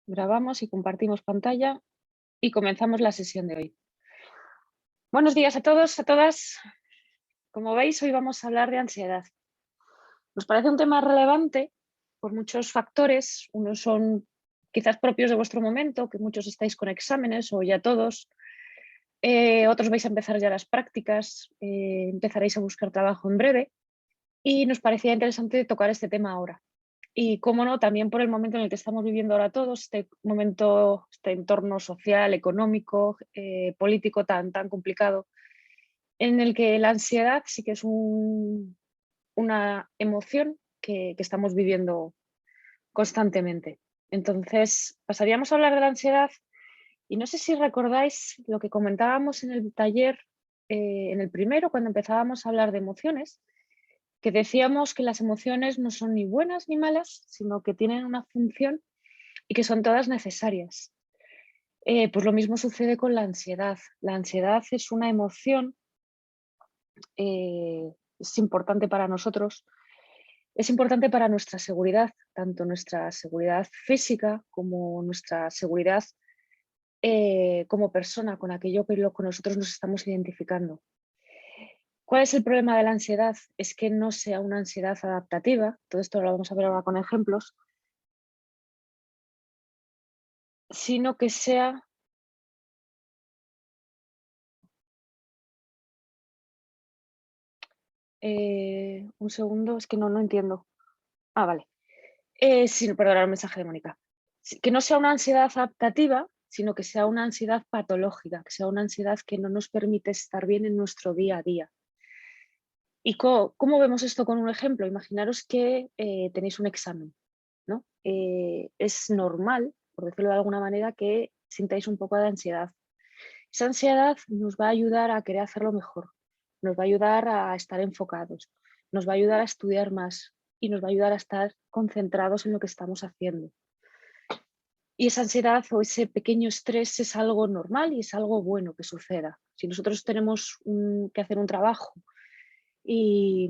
Grabamos y compartimos pantalla y comenzamos la sesión de hoy. Buenos días a todos, a todas. Como veis, hoy vamos a hablar de ansiedad. Nos parece un tema relevante por muchos factores. Unos son quizás propios de vuestro momento, que muchos estáis con exámenes o ya todos. Otros vais a empezar ya las prácticas, empezaréis a buscar trabajo en breve y nos parecía interesante tocar este tema ahora. Y cómo no, también por el momento en el que estamos viviendo ahora todos, este momento, este entorno social, económico, político tan complicado, en el que la ansiedad sí que es una emoción que estamos viviendo constantemente. Entonces, pasaríamos a hablar de la ansiedad y no sé si recordáis lo que comentábamos en el taller, en el primero, cuando empezábamos a hablar de emociones, que decíamos que las emociones no son ni buenas ni malas, sino que tienen una función y que son todas necesarias. Pues lo mismo sucede con la ansiedad. La ansiedad es una emoción, es importante para nosotros, es importante para nuestra seguridad, tanto nuestra seguridad física como nuestra seguridad como persona, con aquello que con nosotros nos estamos identificando. ¿Cuál es el problema de la ansiedad? Es que no sea una ansiedad adaptativa, todo esto lo vamos a ver ahora con ejemplos, sino que sea... un segundo, es que no entiendo. Ah, vale. Sí, perdona, el mensaje de Mónica. Que no sea una ansiedad adaptativa, sino que sea una ansiedad patológica, que sea una ansiedad que no nos permite estar bien en nuestro día a día. ¿Y cómo vemos esto con un ejemplo? Imaginaros que tenéis un examen, ¿no? Es normal, por decirlo de alguna manera, que sintáis un poco de ansiedad. Esa ansiedad nos va a ayudar a querer hacerlo mejor, nos va a ayudar a estar enfocados, nos va a ayudar a estudiar más y nos va a ayudar a estar concentrados en lo que estamos haciendo. Y esa ansiedad o ese pequeño estrés es algo normal y es algo bueno que suceda. Si nosotros tenemos que hacer un trabajo y,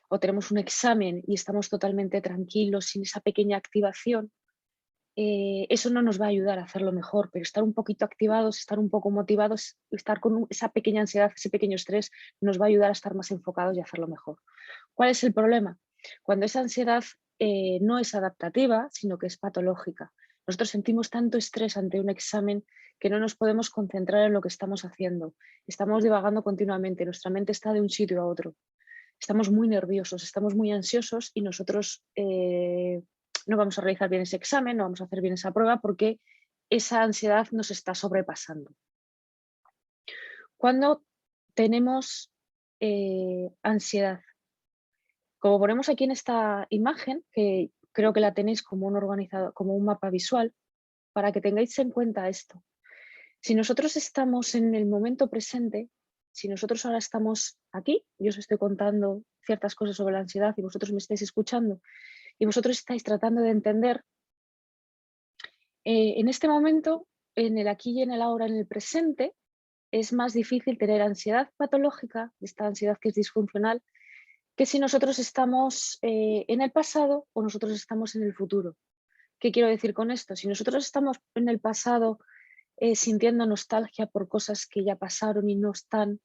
o tenemos un examen y estamos totalmente tranquilos sin esa pequeña activación, eso no nos va a ayudar a hacerlo mejor, pero estar un poquito activados, estar un poco motivados, estar con esa pequeña ansiedad, ese pequeño estrés, nos va a ayudar a estar más enfocados y a hacerlo mejor. ¿Cuál es el problema? Cuando esa ansiedad no es adaptativa, sino que es patológica. Nosotros sentimos tanto estrés ante un examen que no nos podemos concentrar en lo que estamos haciendo. Estamos divagando continuamente, nuestra mente está de un sitio a otro. Estamos muy nerviosos, estamos muy ansiosos y nosotros no vamos a realizar bien ese examen, no vamos a hacer bien esa prueba porque esa ansiedad nos está sobrepasando. Cuando tenemos ansiedad, como ponemos aquí en esta imagen, que creo que la tenéis como como un mapa visual, para que tengáis en cuenta esto. Si nosotros estamos en el momento presente, si nosotros ahora estamos aquí, yo os estoy contando ciertas cosas sobre la ansiedad y vosotros me estáis escuchando y vosotros estáis tratando de entender, en este momento, en el aquí y en el ahora, en el presente, es más difícil tener ansiedad patológica, esta ansiedad que es disfuncional, que si nosotros estamos en el pasado o nosotros estamos en el futuro. ¿Qué quiero decir con esto? Si nosotros estamos en el pasado sintiendo nostalgia por cosas que ya pasaron y no están,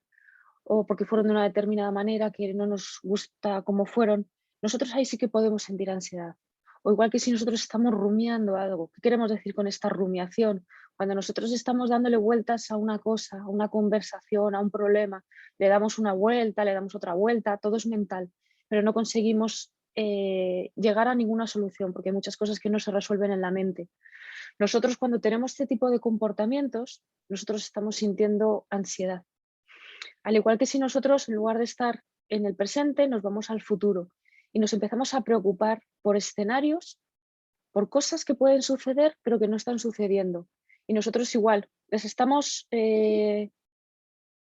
o porque fueron de una determinada manera que no nos gusta como fueron, nosotros ahí sí que podemos sentir ansiedad. O igual que si nosotros estamos rumiando algo. ¿Qué queremos decir con esta rumiación? Cuando nosotros estamos dándole vueltas a una cosa, a una conversación, a un problema, le damos una vuelta, le damos otra vuelta, todo es mental, pero no conseguimos llegar a ninguna solución porque hay muchas cosas que no se resuelven en la mente. Nosotros cuando tenemos este tipo de comportamientos, nosotros estamos sintiendo ansiedad. Al igual que si nosotros, en lugar de estar en el presente, nos vamos al futuro y nos empezamos a preocupar por escenarios, por cosas que pueden suceder, pero que no están sucediendo. Y nosotros igual, las estamos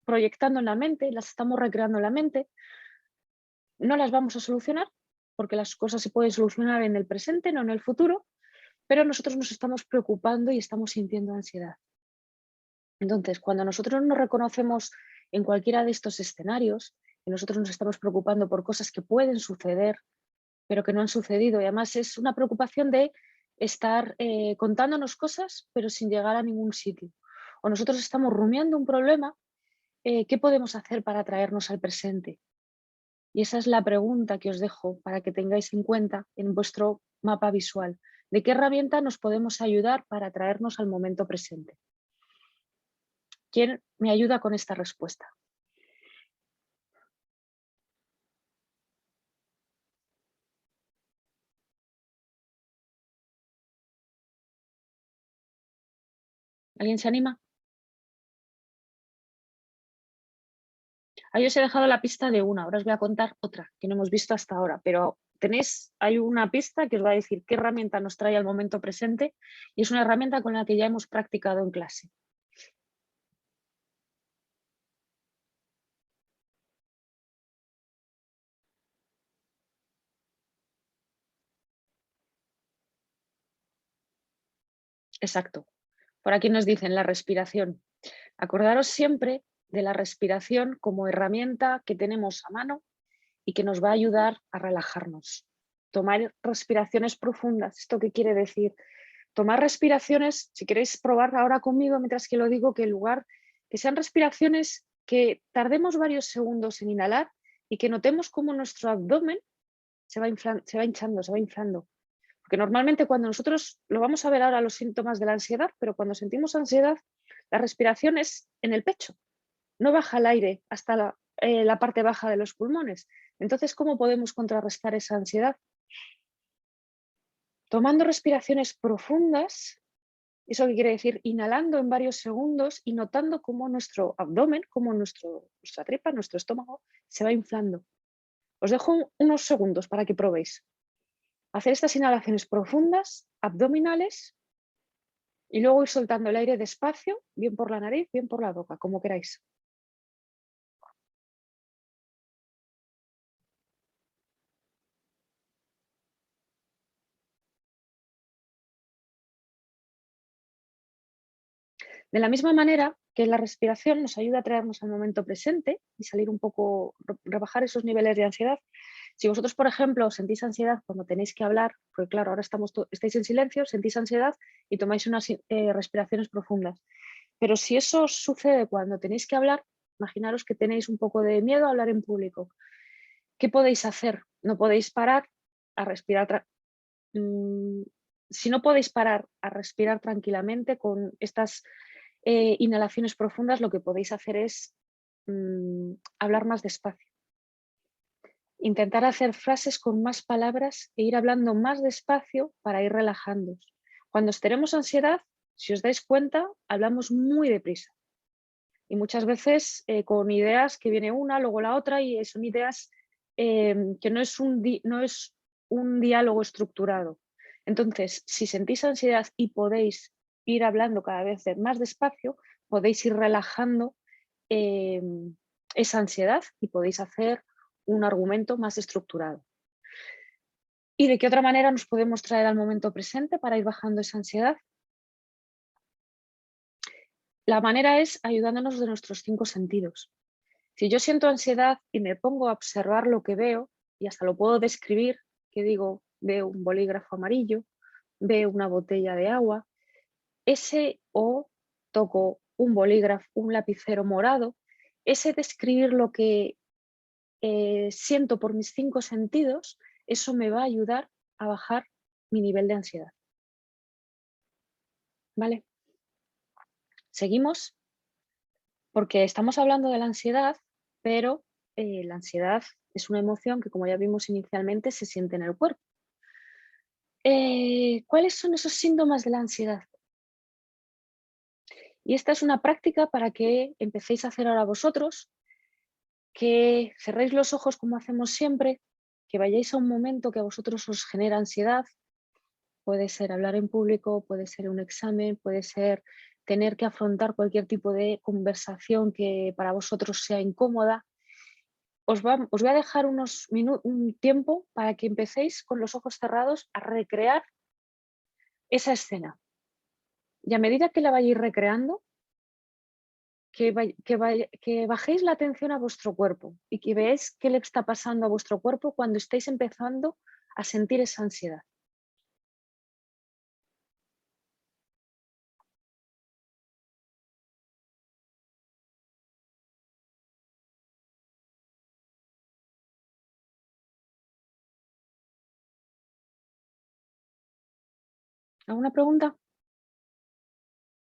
proyectando en la mente, las estamos recreando en la mente, no las vamos a solucionar, porque las cosas se pueden solucionar en el presente, no en el futuro, pero nosotros nos estamos preocupando y estamos sintiendo ansiedad. Entonces, cuando nosotros nos reconocemos en cualquiera de estos escenarios, y nosotros nos estamos preocupando por cosas que pueden suceder, pero que no han sucedido, y además es una preocupación de estar contándonos cosas pero sin llegar a ningún sitio. O nosotros estamos rumiando un problema, ¿qué podemos hacer para traernos al presente? Y esa es la pregunta que os dejo para que tengáis en cuenta en vuestro mapa visual. ¿De qué herramienta nos podemos ayudar para traernos al momento presente? ¿Quién me ayuda con esta respuesta? ¿Alguien se anima? Ahí os he dejado la pista de una, ahora os voy a contar otra que no hemos visto hasta ahora, pero hay una pista que os va a decir qué herramienta nos trae al momento presente y es una herramienta con la que ya hemos practicado en clase. Exacto. Por aquí nos dicen la respiración. Acordaros siempre de la respiración como herramienta que tenemos a mano y que nos va a ayudar a relajarnos. Tomar respiraciones profundas. ¿Esto qué quiere decir? Tomar respiraciones, si queréis probar ahora conmigo mientras que lo digo, que en lugar que sean respiraciones que tardemos varios segundos en inhalar y que notemos cómo nuestro abdomen se va hinchando, se va inflando. Porque normalmente cuando nosotros, lo vamos a ver ahora los síntomas de la ansiedad, pero cuando sentimos ansiedad, la respiración es en el pecho, no baja el aire hasta la parte baja de los pulmones. Entonces, ¿cómo podemos contrarrestar esa ansiedad? Tomando respiraciones profundas. ¿Eso qué quiere decir? Inhalando en varios segundos y notando cómo nuestro abdomen, cómo nuestra tripa, nuestro estómago se va inflando. Os dejo unos segundos para que probéis. Hacer estas inhalaciones profundas, abdominales, y luego ir soltando el aire despacio, bien por la nariz, bien por la boca, como queráis. De la misma manera que la respiración nos ayuda a traernos al momento presente y salir un poco, rebajar esos niveles de ansiedad. Si vosotros, por ejemplo, sentís ansiedad cuando tenéis que hablar, porque claro, ahora estáis en silencio, sentís ansiedad y tomáis unas respiraciones profundas. Pero si eso sucede cuando tenéis que hablar, imaginaros que tenéis un poco de miedo a hablar en público. ¿Qué podéis hacer? No podéis parar a respirar. Si no podéis parar a respirar tranquilamente con estas inhalaciones profundas, lo que podéis hacer es hablar más despacio. Intentar hacer frases con más palabras e ir hablando más despacio para ir relajándoos. Cuando tenemos ansiedad, si os dais cuenta, hablamos muy deprisa. Y muchas veces con ideas que viene una, luego la otra, y son ideas que no es un diálogo estructurado. Entonces, si sentís ansiedad y podéis ir hablando cada vez más despacio, podéis ir relajando eh, esa ansiedad y podéis hacer un argumento más estructurado. ¿Y de qué otra manera nos podemos traer al momento presente para ir bajando esa ansiedad? La manera es ayudándonos de nuestros 5 sentidos. Si yo siento ansiedad y me pongo a observar lo que veo, y hasta lo puedo describir, que digo, veo un bolígrafo amarillo, veo una botella de agua, o toco un bolígrafo, un lapicero morado, ese describir lo que siento por mis 5 sentidos, eso me va a ayudar a bajar mi nivel de ansiedad. ¿Vale? Seguimos porque estamos hablando de la ansiedad, pero la ansiedad es una emoción que, como ya vimos inicialmente, se siente en el cuerpo. ¿Cuáles son esos síntomas de la ansiedad? Y esta es una práctica para que empecéis a hacer ahora vosotros, que cerréis los ojos como hacemos siempre, que vayáis a un momento que a vosotros os genera ansiedad. Puede ser hablar en público, puede ser un examen, puede ser tener que afrontar cualquier tipo de conversación que para vosotros sea incómoda. Os voy a dejar un tiempo para que empecéis con los ojos cerrados a recrear esa escena. Y a medida que la vayáis recreando, que bajéis la atención a vuestro cuerpo y que veáis qué le está pasando a vuestro cuerpo cuando estáis empezando a sentir esa ansiedad. ¿Alguna pregunta?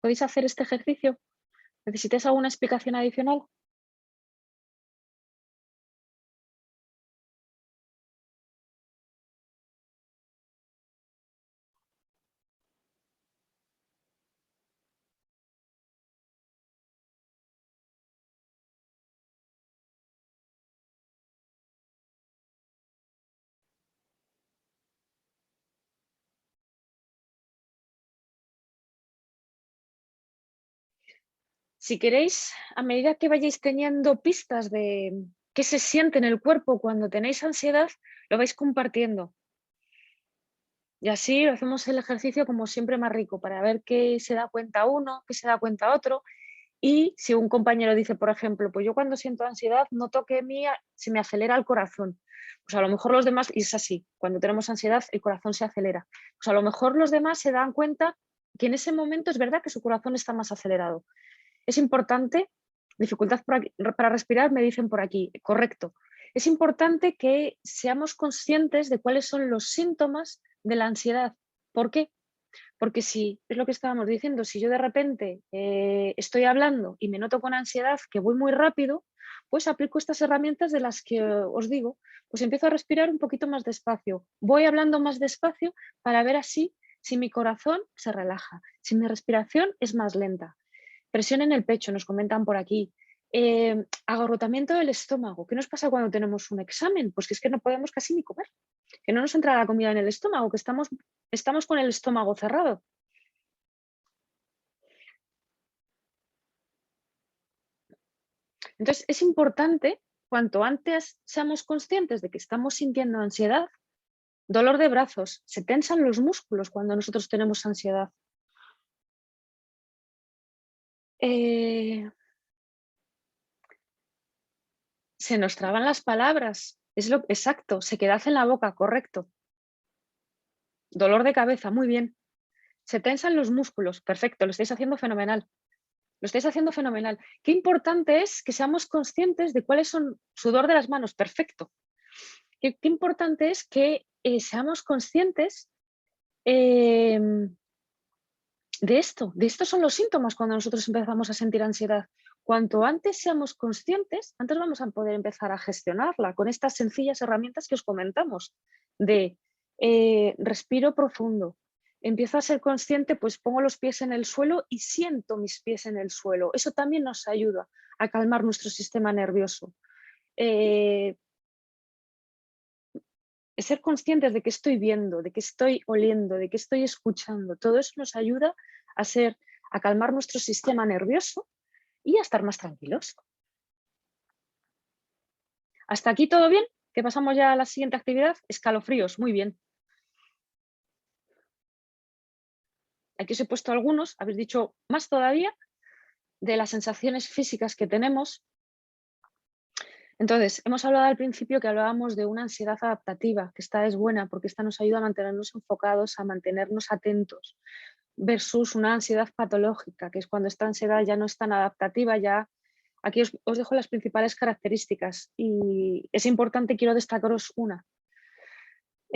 ¿Podéis hacer este ejercicio? ¿Necesitáis alguna explicación adicional? Si queréis, a medida que vayáis teniendo pistas de qué se siente en el cuerpo cuando tenéis ansiedad, lo vais compartiendo. Y así hacemos el ejercicio como siempre más rico para ver qué se da cuenta uno, qué se da cuenta otro. Y si un compañero dice, por ejemplo, pues yo cuando siento ansiedad noto que se me acelera el corazón. Pues a lo mejor los demás, y es así, cuando tenemos ansiedad el corazón se acelera. Pues a lo mejor los demás se dan cuenta que en ese momento es verdad que su corazón está más acelerado. Es importante, dificultad para respirar, me dicen por aquí, correcto. Es importante que seamos conscientes de cuáles son los síntomas de la ansiedad. ¿Por qué? Porque si, es lo que estábamos diciendo, si yo de repente estoy hablando y me noto con ansiedad, que voy muy rápido, pues aplico estas herramientas de las que os digo, pues empiezo a respirar un poquito más despacio, voy hablando más despacio para ver así si mi corazón se relaja, si mi respiración es más lenta. Presión en el pecho, nos comentan por aquí. Agotamiento del estómago. ¿Qué nos pasa cuando tenemos un examen? Pues que es que no podemos casi ni comer, que no nos entra la comida en el estómago, que estamos con el estómago cerrado. Entonces, es importante, cuanto antes seamos conscientes de que estamos sintiendo ansiedad, dolor de brazos, se tensan los músculos cuando nosotros tenemos ansiedad. Eh, Se nos traban las palabras, es lo exacto, sequedad en la boca, correcto. Dolor de cabeza, muy bien. Se tensan los músculos, perfecto, lo estáis haciendo fenomenal. Lo estáis haciendo fenomenal. Qué importante es que seamos conscientes de cuáles son sudor de las manos, perfecto. Qué importante es que seamos conscientes eh, de estos son los síntomas cuando nosotros empezamos a sentir ansiedad. Cuanto antes seamos conscientes, antes vamos a poder empezar a gestionarla con estas sencillas herramientas que os comentamos de respiro profundo, empiezo a ser consciente, pues pongo los pies en el suelo y siento mis pies en el suelo. Eso también nos ayuda a calmar nuestro sistema nervioso. Eh, Ser conscientes de que estoy viendo, de que estoy oliendo, de que estoy escuchando, todo eso nos ayuda a calmar nuestro sistema nervioso y a estar más tranquilos. ¿Hasta aquí todo bien? Que pasamos ya a la siguiente actividad, escalofríos, muy bien. Aquí os he puesto algunos, habéis dicho más todavía, de las sensaciones físicas que tenemos. Entonces, hemos hablado al principio que hablábamos de una ansiedad adaptativa, que esta es buena porque esta nos ayuda a mantenernos enfocados, a mantenernos atentos, versus una ansiedad patológica, que es cuando esta ansiedad ya no es tan adaptativa, ya aquí os dejo las principales características y es importante, quiero destacaros una.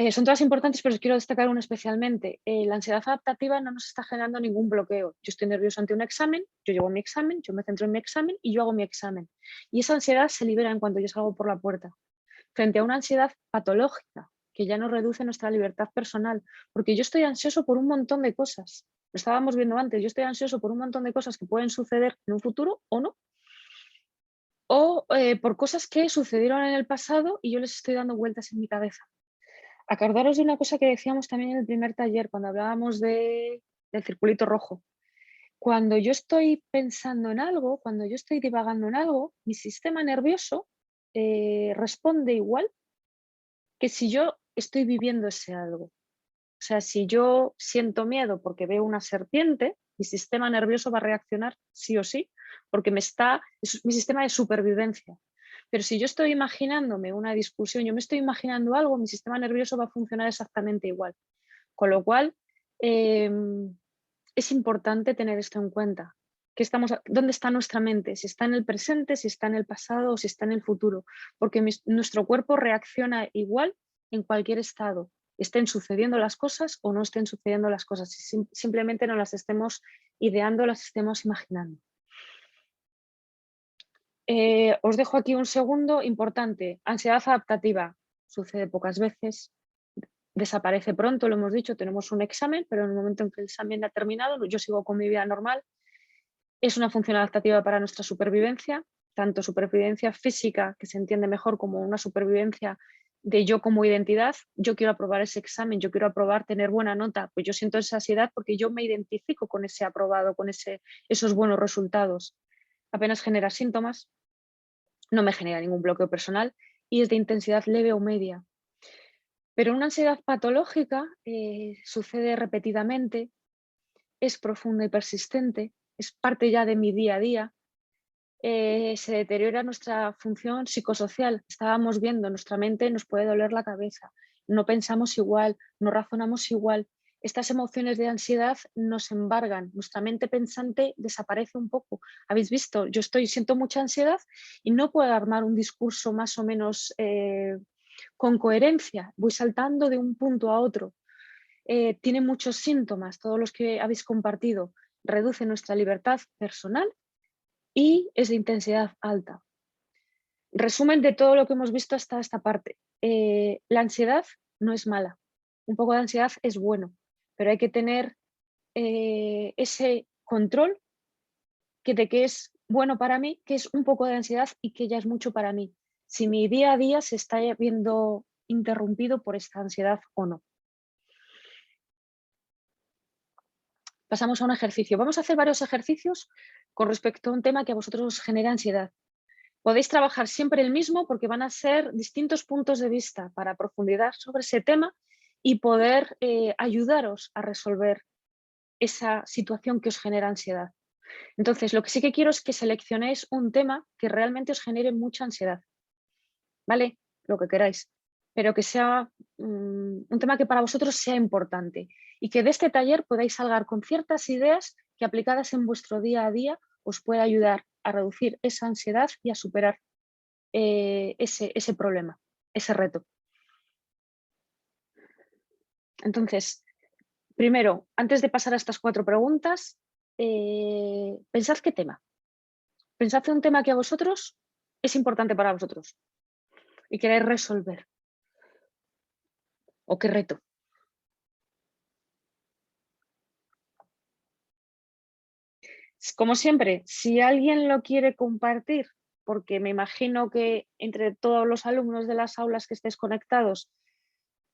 Son todas importantes, pero os quiero destacar una especialmente. La ansiedad adaptativa no nos está generando ningún bloqueo. Yo estoy nervioso ante un examen, yo llevo mi examen, yo me centro en mi examen y yo hago mi examen. Y esa ansiedad se libera en cuanto yo salgo por la puerta. Frente a una ansiedad patológica, que ya nos reduce nuestra libertad personal, porque yo estoy ansioso por un montón de cosas. Lo estábamos viendo antes, yo estoy ansioso por un montón de cosas que pueden suceder en un futuro o no, o por cosas que sucedieron en el pasado y yo les estoy dando vueltas en mi cabeza. Acordaros de una cosa que decíamos también en el primer taller, cuando hablábamos del circulito rojo. Cuando yo estoy pensando en algo, cuando yo estoy divagando en algo, mi sistema nervioso responde igual que si yo estoy viviendo ese algo. O sea, si yo siento miedo porque veo una serpiente, mi sistema nervioso va a reaccionar sí o sí, porque es mi sistema de supervivencia. Pero si yo estoy imaginándome una discusión, yo me estoy imaginando algo, mi sistema nervioso va a funcionar exactamente igual. Con lo cual, es importante tener esto en cuenta. ¿Dónde está nuestra mente? Si está en el presente, si está en el pasado o si está en el futuro. Porque nuestro cuerpo reacciona igual en cualquier estado. estén sucediendo las cosas o no estén sucediendo las cosas, simplemente no las estemos ideando, las estemos imaginando. Os dejo aquí un segundo importante. Ansiedad adaptativa sucede pocas veces, desaparece pronto, lo hemos dicho, tenemos un examen, pero en el momento en que el examen ha terminado, yo sigo con mi vida normal. Es una función adaptativa para nuestra supervivencia, tanto supervivencia física, que se entiende mejor como una supervivencia de yo como identidad. Yo quiero aprobar ese examen, yo quiero aprobar, tener buena nota, pues yo siento esa ansiedad porque yo me identifico con ese aprobado, con esos buenos resultados. Apenas genera síntomas, no me genera ningún bloqueo personal y es de intensidad leve o media. Pero una ansiedad patológica sucede repetidamente, es profunda y persistente, es parte ya de mi día a día. Se deteriora nuestra función psicosocial. Estábamos viendo, nuestra mente nos puede doler la cabeza, no pensamos igual, no razonamos igual. Estas emociones de ansiedad nos embargan, nuestra mente pensante desaparece un poco. Habéis visto, yo siento mucha ansiedad y no puedo armar un discurso más o menos con coherencia, voy saltando de un punto a otro. Tiene muchos síntomas, todos los que habéis compartido. Reduce nuestra libertad personal y es de intensidad alta. Resumen de todo lo que hemos visto hasta esta parte. La ansiedad no es mala. Un poco de ansiedad es bueno, pero hay que tener ese control de que es bueno para mí, que es un poco de ansiedad y que ya es mucho para mí. Si mi día a día se está viendo interrumpido por esta ansiedad o no. Pasamos a un ejercicio. Vamos a hacer varios ejercicios con respecto a un tema que a vosotros os genera ansiedad. Podéis trabajar siempre el mismo porque van a ser distintos puntos de vista para profundizar sobre ese tema y poder ayudaros a resolver esa situación que os genera ansiedad. Entonces, lo que sí que quiero es que seleccionéis un tema que realmente os genere mucha ansiedad, ¿vale? Lo que queráis, pero que sea un tema que para vosotros sea importante y que de este taller podáis salgar con ciertas ideas que aplicadas en vuestro día a día os pueda ayudar a reducir esa ansiedad y a superar ese problema, ese reto. Entonces, primero, antes de pasar a estas 4 preguntas, pensad qué tema. Pensad en un tema que a vosotros es importante para vosotros y queréis resolver. ¿O qué reto? Como siempre, si alguien lo quiere compartir, porque me imagino que entre todos los alumnos de las aulas que estéis conectados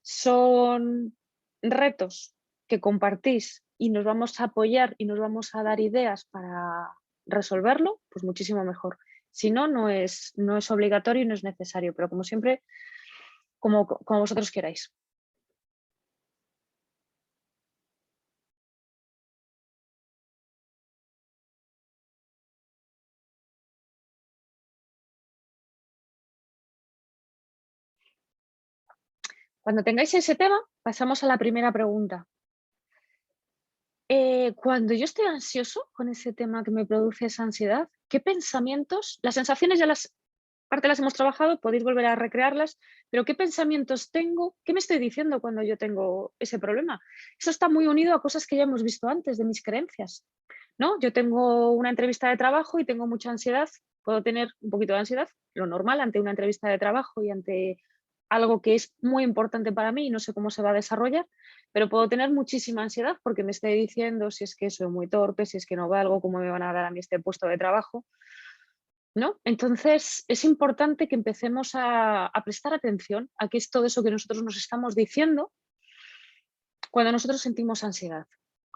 son retos que compartís y nos vamos a apoyar y nos vamos a dar ideas para resolverlo, pues muchísimo mejor. Si no, no es obligatorio y no es necesario, pero como siempre, como vosotros queráis. Cuando tengáis ese tema, pasamos a la primera pregunta. Cuando yo estoy ansioso con ese tema que me produce esa ansiedad, ¿qué pensamientos? Las sensaciones ya parte las hemos trabajado, podéis volver a recrearlas, pero ¿qué pensamientos tengo? ¿Qué me estoy diciendo cuando yo tengo ese problema? Eso está muy unido a cosas que ya hemos visto antes, de mis creencias, ¿no? Yo tengo una entrevista de trabajo y tengo mucha ansiedad, puedo tener un poquito de ansiedad, lo normal ante una entrevista de trabajo y ante algo que es muy importante para mí y no sé cómo se va a desarrollar, pero puedo tener muchísima ansiedad porque me estoy diciendo si es que soy muy torpe, si es que no valgo, cómo me van a dar a mí este puesto de trabajo, ¿no? Entonces es importante que empecemos a prestar atención a qué es todo eso que nosotros nos estamos diciendo cuando nosotros sentimos ansiedad.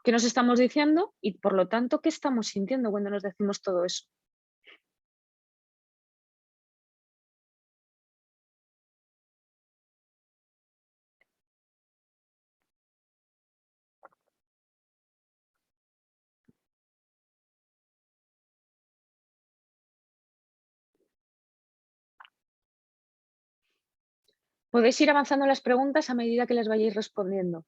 ¿Qué nos estamos diciendo? Y por lo tanto, ¿qué estamos sintiendo cuando nos decimos todo eso? Podéis ir avanzando en las preguntas a medida que les vayáis respondiendo.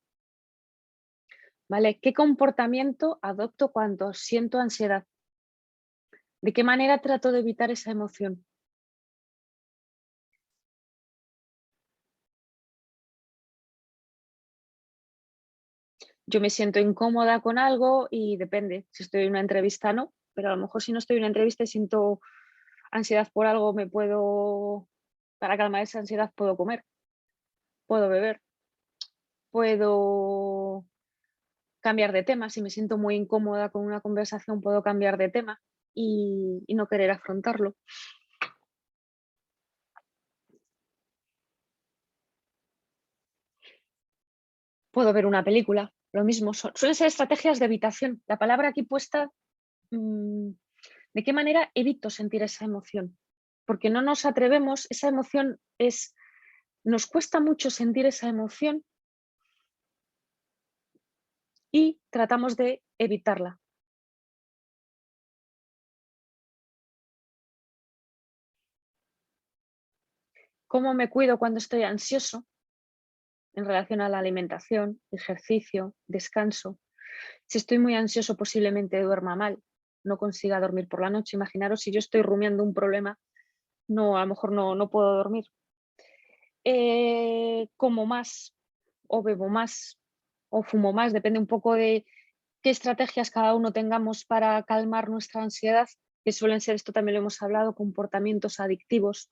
¿Vale? ¿Qué comportamiento adopto cuando siento ansiedad? ¿De qué manera trato de evitar esa emoción? yo me siento incómoda con algo y depende, si estoy en una entrevista no, pero a lo mejor si no estoy en una entrevista y siento ansiedad por algo, para calmar esa ansiedad puedo comer, puedo beber, puedo cambiar de tema. Si me siento muy incómoda con una conversación, puedo cambiar de tema y no querer afrontarlo. Puedo ver una película, lo mismo. Suelen ser estrategias de evitación. La palabra aquí puesta, ¿de qué manera evito sentir esa emoción? Porque no nos atrevemos, esa emoción nos cuesta mucho sentir esa emoción y tratamos de evitarla. ¿Cómo me cuido cuando estoy ansioso? En relación a la alimentación, ejercicio, descanso. Si estoy muy ansioso, posiblemente duerma mal, no consiga dormir por la noche. Imaginaros si yo estoy rumiando un problema, a lo mejor no puedo dormir. Como más, o bebo más, o fumo más, depende un poco de qué estrategias cada uno tengamos para calmar nuestra ansiedad, que suelen ser, esto también lo hemos hablado, comportamientos adictivos,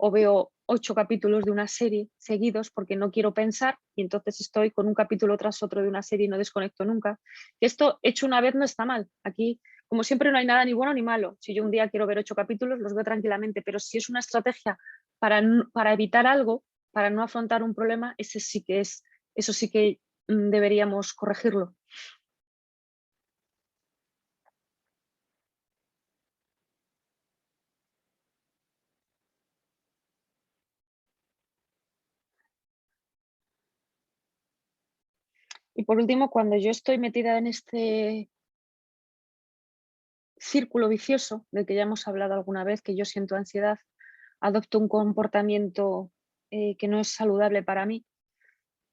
o veo 8 capítulos de una serie seguidos porque no quiero pensar y entonces estoy con un capítulo tras otro de una serie y no desconecto nunca. Esto hecho una vez no está mal. Aquí, como siempre, no hay nada ni bueno ni malo. Si yo un día quiero ver 8 capítulos, los veo tranquilamente, pero si es una estrategia para evitar algo, para no afrontar un problema, eso sí que deberíamos corregirlo. Y por último, cuando yo estoy metida en este círculo vicioso del que ya hemos hablado alguna vez, que yo siento ansiedad, adopto un comportamiento que no es saludable para mí,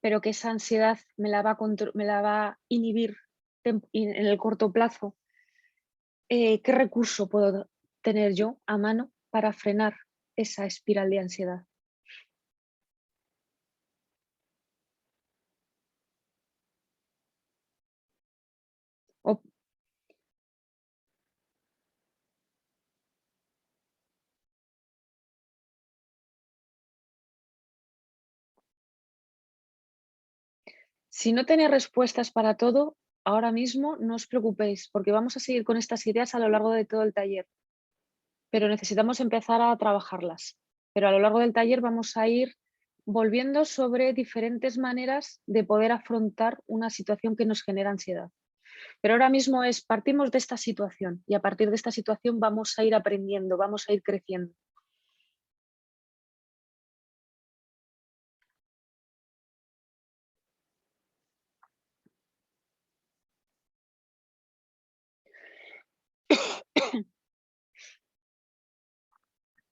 pero que esa ansiedad me la va a inhibir en el corto plazo. ¿Qué recurso puedo tener yo a mano para frenar esa espiral de ansiedad? O si no tenéis respuestas para todo, ahora mismo no os preocupéis, porque vamos a seguir con estas ideas a lo largo de todo el taller, pero necesitamos empezar a trabajarlas. Pero a lo largo del taller vamos a ir volviendo sobre diferentes maneras de poder afrontar una situación que nos genera ansiedad. Pero ahora mismo partimos de esta situación y a partir de esta situación vamos a ir aprendiendo, vamos a ir creciendo.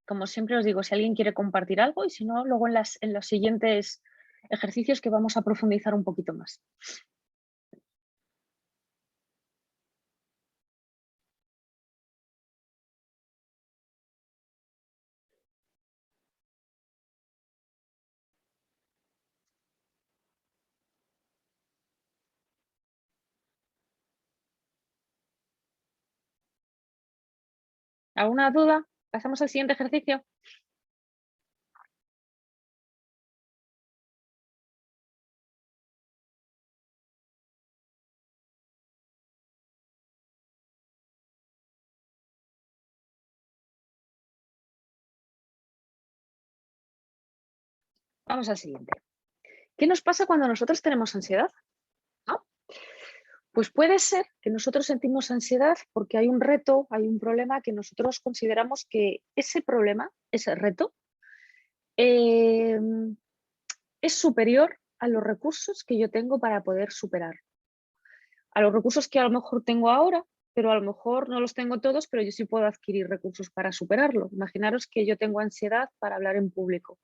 Como siempre os digo, si alguien quiere compartir algo y si no, luego en los siguientes ejercicios que vamos a profundizar un poquito más. ¿Alguna duda? ¿Pasamos al siguiente ejercicio? Vamos al siguiente. ¿Qué nos pasa cuando nosotros tenemos ansiedad? ¿No? Pues puede ser que nosotros sentimos ansiedad porque hay un reto, hay un problema que nosotros consideramos que ese problema, ese reto, eh, es superior a los recursos que yo tengo para poder superar. A los recursos que a lo mejor tengo ahora, pero a lo mejor no los tengo todos, pero yo sí puedo adquirir recursos para superarlo. Imaginaros que yo tengo ansiedad para hablar en público.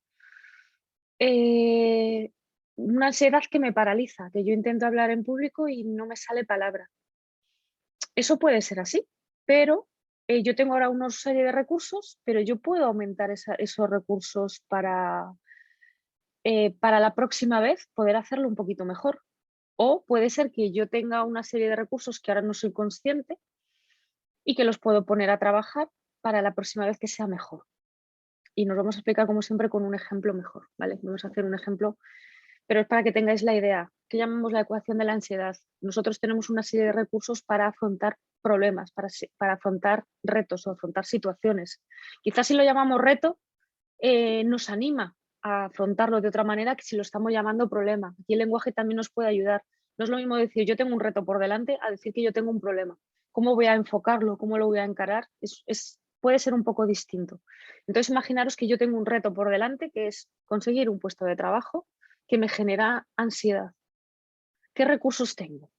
Eh, una ansiedad que me paraliza, que yo intento hablar en público y no me sale palabra. Eso puede ser así, pero yo tengo ahora una serie de recursos, pero yo puedo aumentar esos recursos para la próxima vez poder hacerlo un poquito mejor. O puede ser que yo tenga una serie de recursos que ahora no soy consciente y que los puedo poner a trabajar para la próxima vez que sea mejor. Y nos vamos a explicar, como siempre, con un ejemplo mejor, ¿vale? Vamos a hacer un ejemplo, pero es para que tengáis la idea. ¿Qué llamamos la ecuación de la ansiedad? Nosotros tenemos una serie de recursos para afrontar problemas, para afrontar retos o afrontar situaciones. Quizás si lo llamamos reto, nos anima a afrontarlo de otra manera que si lo estamos llamando problema. Aquí el lenguaje también nos puede ayudar. No es lo mismo decir yo tengo un reto por delante a decir que yo tengo un problema. ¿Cómo voy a enfocarlo? ¿Cómo lo voy a encarar? Puede ser un poco distinto. Entonces imaginaros que yo tengo un reto por delante que es conseguir un puesto de trabajo que me genera ansiedad. ¿Qué recursos tengo?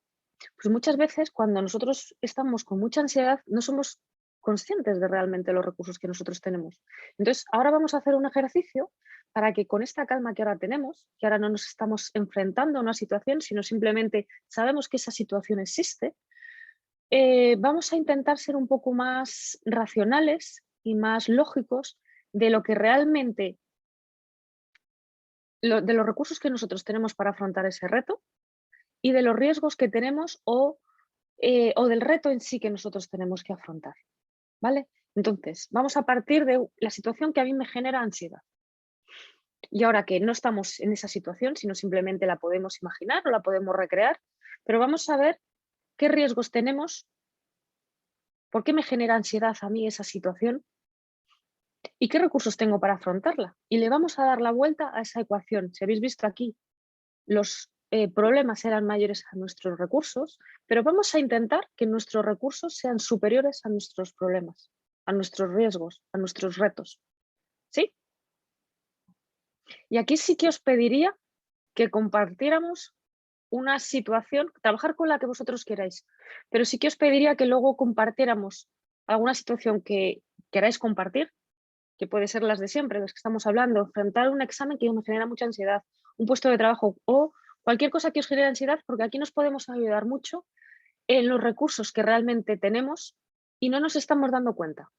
Pues muchas veces cuando nosotros estamos con mucha ansiedad no somos conscientes de realmente los recursos que nosotros tenemos. Entonces, ahora vamos a hacer un ejercicio para que con esta calma que ahora tenemos, que ahora no nos estamos enfrentando a una situación, sino simplemente sabemos que esa situación existe, vamos a intentar ser un poco más racionales y más lógicos de lo que realmente, de los recursos que nosotros tenemos para afrontar ese reto y de los riesgos que tenemos o del reto en sí que nosotros tenemos que afrontar, ¿vale? Entonces, vamos a partir de la situación que a mí me genera ansiedad. Y ahora que no estamos en esa situación, sino simplemente la podemos imaginar o la podemos recrear, pero vamos a ver qué riesgos tenemos, por qué me genera ansiedad a mí esa situación y qué recursos tengo para afrontarla. Y le vamos a dar la vuelta a esa ecuación. Si habéis visto aquí, los problemas eran mayores a nuestros recursos, pero vamos a intentar que nuestros recursos sean superiores a nuestros problemas, a nuestros riesgos, a nuestros retos. ¿Sí? Y aquí sí que os pediría que compartiéramos una situación, trabajar con la que vosotros queráis, pero sí que os pediría que luego compartiéramos alguna situación que queráis compartir, que puede ser las de siempre, las que estamos hablando, enfrentar un examen que me genera mucha ansiedad, un puesto de trabajo o cualquier cosa que os genere ansiedad, porque aquí nos podemos ayudar mucho en los recursos que realmente tenemos y no nos estamos dando cuenta.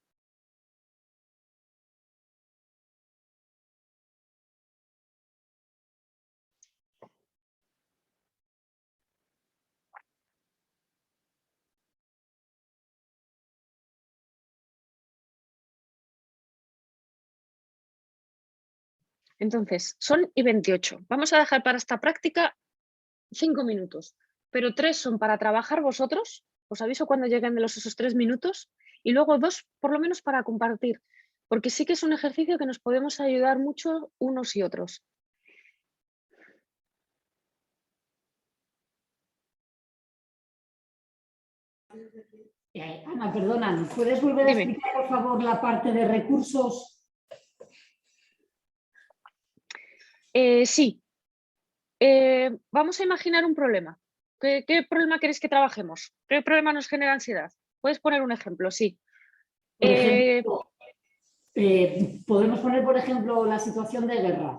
Entonces, son y 28. Vamos a dejar para esta práctica 5 minutos, pero 3 son para trabajar vosotros, os aviso cuando lleguen esos 3 minutos, y luego 2 por lo menos para compartir, porque sí que es un ejercicio que nos podemos ayudar mucho unos y otros. Ana, perdona, ¿nos puedes volver a explicar, por favor, la parte de recursos? Sí. Vamos a imaginar un problema. ¿Qué problema queréis que trabajemos? ¿Qué problema nos genera ansiedad? Puedes poner un ejemplo, sí. Por ejemplo, podemos poner, por ejemplo, la situación de guerra.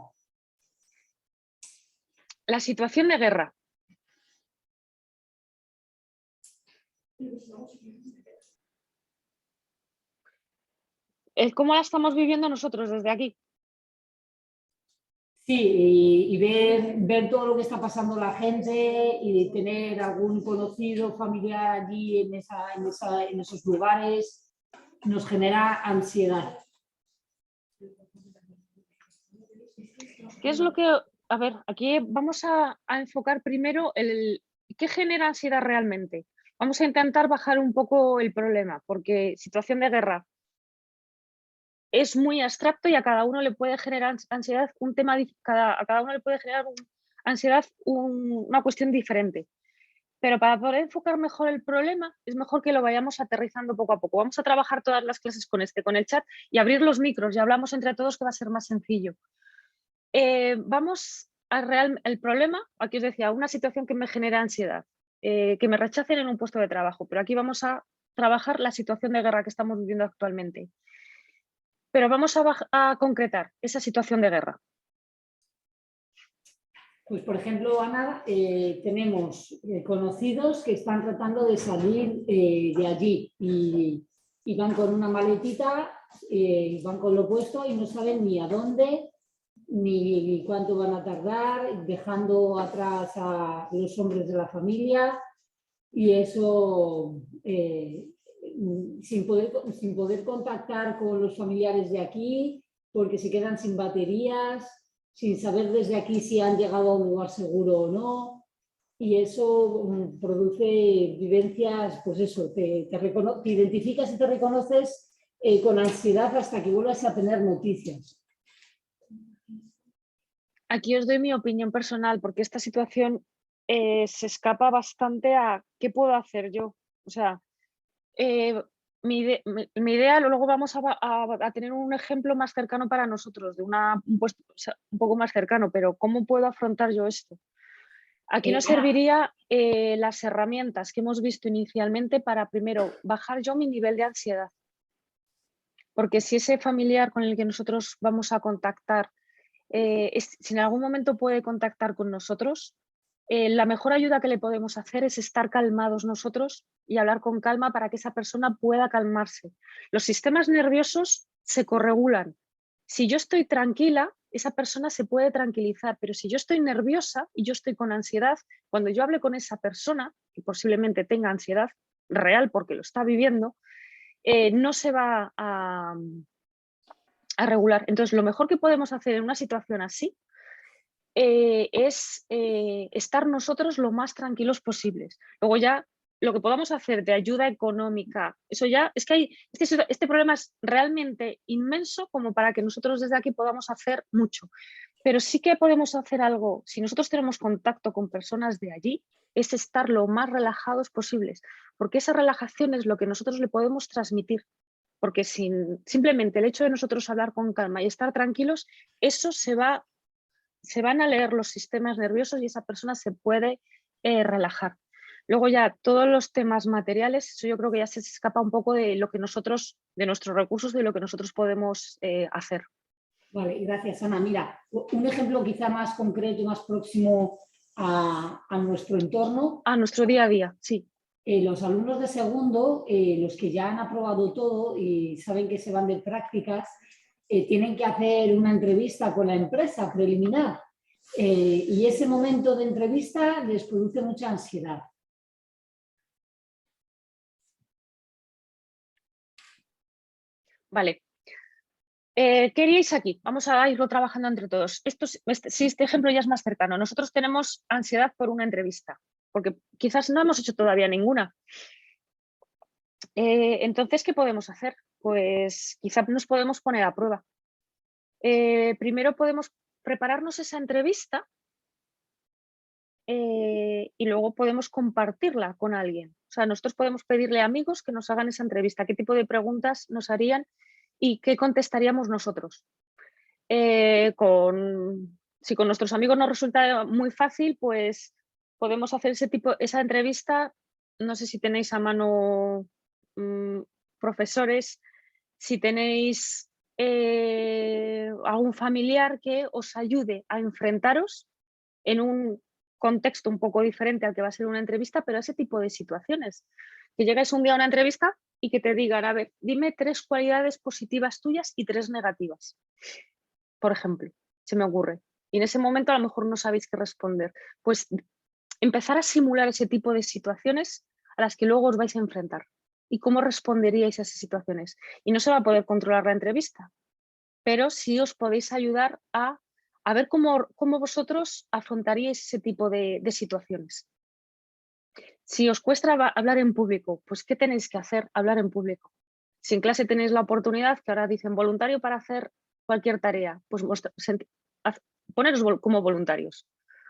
La situación de guerra. ¿Cómo la estamos viviendo nosotros desde aquí? Sí, y ver todo lo que está pasando la gente y tener algún conocido, familiar allí en esos lugares, nos genera ansiedad. ¿Qué es lo que...? A ver, aquí vamos a enfocar primero qué genera ansiedad realmente. Vamos a intentar bajar un poco el problema, porque situación de guerra es muy abstracto y a cada uno le puede generar ansiedad un tema, a cada uno le puede generar ansiedad una cuestión diferente. Pero para poder enfocar mejor el problema, es mejor que lo vayamos aterrizando poco a poco. Vamos a trabajar todas las clases con el chat y abrir los micros y hablamos entre todos que va a ser más sencillo. Vamos el problema, aquí os decía, una situación que me genera ansiedad, que me rechacen en un puesto de trabajo, pero aquí vamos a trabajar la situación de guerra que estamos viviendo actualmente. Pero vamos a concretar esa situación de guerra. Pues, por ejemplo, Ana, tenemos conocidos que están tratando de salir de allí y van con una maletita, van con lo puesto y no saben ni a dónde ni cuánto van a tardar, dejando atrás a los hombres de la familia y eso sin poder contactar con los familiares de aquí porque se quedan sin baterías, sin saber desde aquí si han llegado a un lugar seguro o no. Y eso produce vivencias, pues eso, te identificas y te reconoces con ansiedad hasta que vuelvas a tener noticias. Aquí os doy mi opinión personal, porque esta situación se escapa bastante a qué puedo hacer yo. O sea, mi idea, luego vamos a tener un ejemplo más cercano para nosotros, de un puesto, o sea, un poco más cercano, pero ¿cómo puedo afrontar yo esto? Aquí nos serviría las herramientas que hemos visto inicialmente para, primero, bajar yo mi nivel de ansiedad. Porque si ese familiar con el que nosotros vamos a contactar, si en algún momento puede contactar con nosotros, la mejor ayuda que le podemos hacer es estar calmados nosotros y hablar con calma para que esa persona pueda calmarse. Los sistemas nerviosos se corregulan. Si yo estoy tranquila, esa persona se puede tranquilizar, pero si yo estoy nerviosa y yo estoy con ansiedad, cuando yo hable con esa persona, que posiblemente tenga ansiedad real porque lo está viviendo, no se va a regular. Entonces, lo mejor que podemos hacer en una situación así es estar nosotros lo más tranquilos posibles. Luego ya lo que podamos hacer de ayuda económica, eso ya es que este problema es realmente inmenso como para que nosotros desde aquí podamos hacer mucho. Pero sí que podemos hacer algo, si nosotros tenemos contacto con personas de allí, es estar lo más relajados posibles, porque esa relajación es lo que nosotros le podemos transmitir. Porque simplemente el hecho de nosotros hablar con calma y estar tranquilos, eso se van a leer los sistemas nerviosos y esa persona se puede relajar. Luego ya todos los temas materiales, eso yo creo que ya se escapa un poco de lo que nosotros, de nuestros recursos, de lo que nosotros podemos hacer. Vale, gracias, Ana. Mira, un ejemplo quizá más concreto, más próximo a nuestro entorno. A nuestro día a día, sí. Los alumnos de segundo, los que ya han aprobado todo y saben que se van de prácticas, tienen que hacer una entrevista con la empresa preliminar. Y ese momento de entrevista les produce mucha ansiedad. Vale. ¿Qué haríais aquí? Vamos a irlo trabajando entre todos. Este ejemplo ya es más cercano. Nosotros tenemos ansiedad por una entrevista, porque quizás no hemos hecho todavía ninguna. Entonces, ¿qué podemos hacer? Pues quizá nos podemos poner a prueba. Primero podemos prepararnos esa entrevista y luego podemos compartirla con alguien. O sea, nosotros podemos pedirle a amigos que nos hagan esa entrevista, qué tipo de preguntas nos harían y qué contestaríamos nosotros. Si con nuestros amigos nos resulta muy fácil, pues podemos hacer esa entrevista. No sé si tenéis a mano profesores, si tenéis algún familiar que os ayude a enfrentaros en un contexto un poco diferente al que va a ser una entrevista, pero a ese tipo de situaciones. Que llegues un día a una entrevista y que te digan, a ver, dime 3 cualidades positivas tuyas y 3 negativas, por ejemplo, se me ocurre. Y en ese momento a lo mejor no sabéis qué responder. Pues empezar a simular ese tipo de situaciones a las que luego os vais a enfrentar. ¿Y cómo responderíais a esas situaciones? Y no se va a poder controlar la entrevista, pero sí os podéis ayudar a ver cómo vosotros afrontaríais ese tipo de situaciones. Si os cuesta hablar en público, pues ¿qué tenéis que hacer? Hablar en público. Si en clase tenéis la oportunidad, que ahora dicen voluntario para hacer cualquier tarea, pues poneros como voluntarios,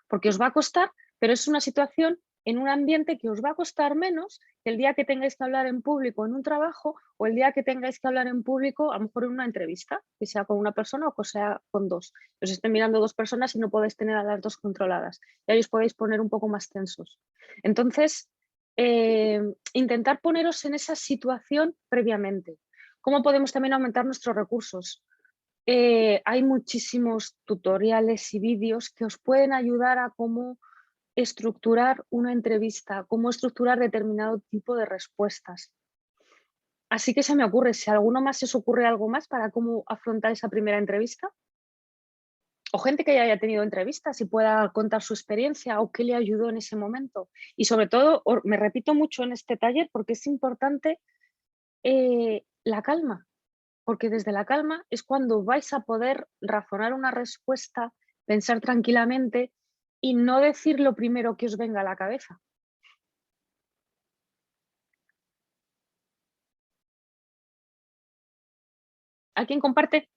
porque os va a costar, pero es una situación en un ambiente que os va a costar menos que el día que tengáis que hablar en público en un trabajo o el día que tengáis que hablar en público a lo mejor en una entrevista, que sea con una persona o que sea con dos. Os estén mirando 2 personas y no podéis tener a las 2 controladas. Y ahí os podéis poner un poco más tensos. Entonces, intentar poneros en esa situación previamente. ¿Cómo podemos también aumentar nuestros recursos? Hay muchísimos tutoriales y vídeos que os pueden ayudar a cómo estructurar una entrevista, cómo estructurar determinado tipo de respuestas. Así que se me ocurre, si a alguno más se os ocurre algo más para cómo afrontar esa primera entrevista. o gente que ya haya tenido entrevistas y pueda contar su experiencia o qué le ayudó en ese momento. Y sobre todo, me repito mucho en este taller porque es importante la calma, porque desde la calma es cuando vais a poder razonar una respuesta, pensar tranquilamente y no decir lo primero que os venga a la cabeza. ¿Alguien comparte?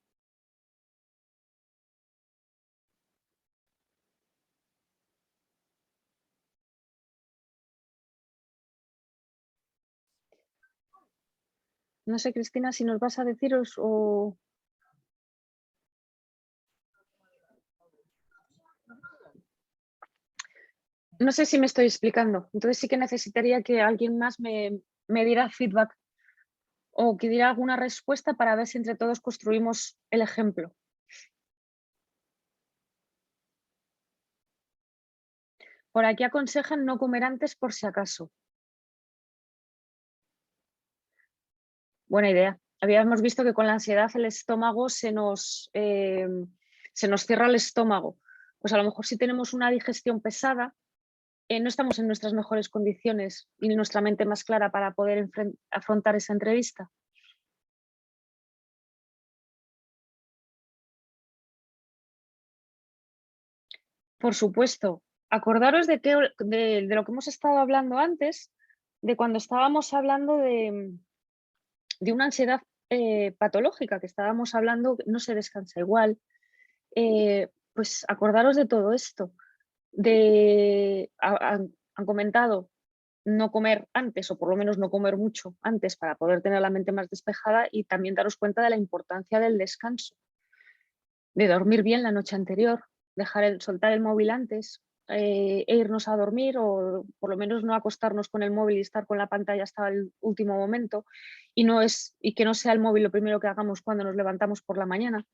No sé, Cristina, si nos vas a deciros o... No sé si me estoy explicando. Entonces sí que necesitaría que alguien más me diera feedback o que diera alguna respuesta para ver si entre todos construimos el ejemplo. Por aquí aconsejan no comer antes por si acaso. Buena idea. Habíamos visto que con la ansiedad el estómago se nos cierra el estómago. Pues a lo mejor si tenemos una digestión pesada, no estamos en nuestras mejores condiciones y nuestra mente más clara para poder afrontar esa entrevista. Por supuesto. Acordaros de lo que hemos estado hablando antes, de cuando estábamos hablando de una ansiedad patológica, que estábamos hablando, no se descansa igual. Pues acordaros de todo esto. Han comentado no comer antes, o por lo menos no comer mucho antes para poder tener la mente más despejada, y también daros cuenta de la importancia del descanso, de dormir bien la noche anterior, soltar el móvil antes e irnos a dormir, o por lo menos no acostarnos con el móvil y estar con la pantalla hasta el último momento, y que no sea el móvil lo primero que hagamos cuando nos levantamos por la mañana.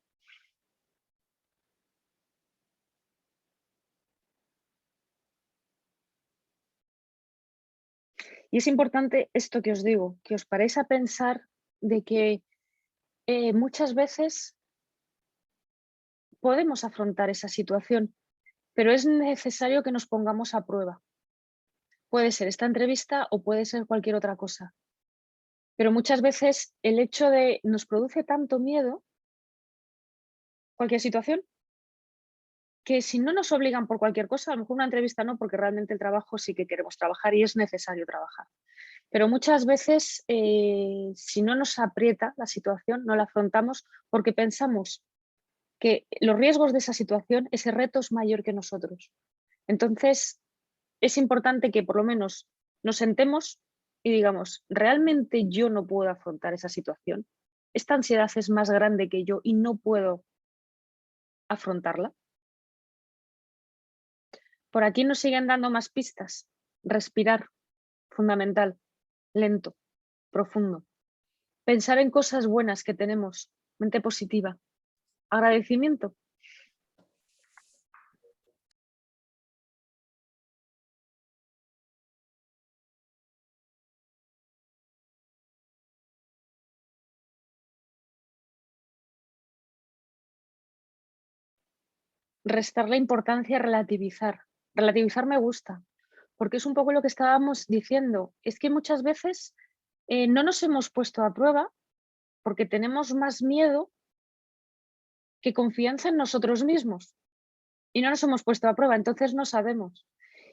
Y es importante esto que os digo, que os paréis a pensar de que muchas veces podemos afrontar esa situación, pero es necesario que nos pongamos a prueba. Puede ser esta entrevista o puede ser cualquier otra cosa. Pero muchas veces el hecho de nos produce tanto miedo, cualquier situación, que si no nos obligan por cualquier cosa, a lo mejor una entrevista no, porque realmente el trabajo sí que queremos trabajar y es necesario trabajar. Pero muchas veces, si no nos aprieta la situación, no la afrontamos porque pensamos que los riesgos de esa situación, ese reto es mayor que nosotros. Entonces, es importante que por lo menos nos sentemos y digamos, ¿realmente yo no puedo afrontar esa situación? ¿Esta ansiedad es más grande que yo y no puedo afrontarla? Por aquí nos siguen dando más pistas. Respirar, fundamental, lento, profundo. Pensar en cosas buenas que tenemos, mente positiva. Agradecimiento. Restar la importancia, relativizar. Relativizar me gusta, porque es un poco lo que estábamos diciendo. Es que muchas veces no nos hemos puesto a prueba porque tenemos más miedo que confianza en nosotros mismos y no nos hemos puesto a prueba, entonces no sabemos.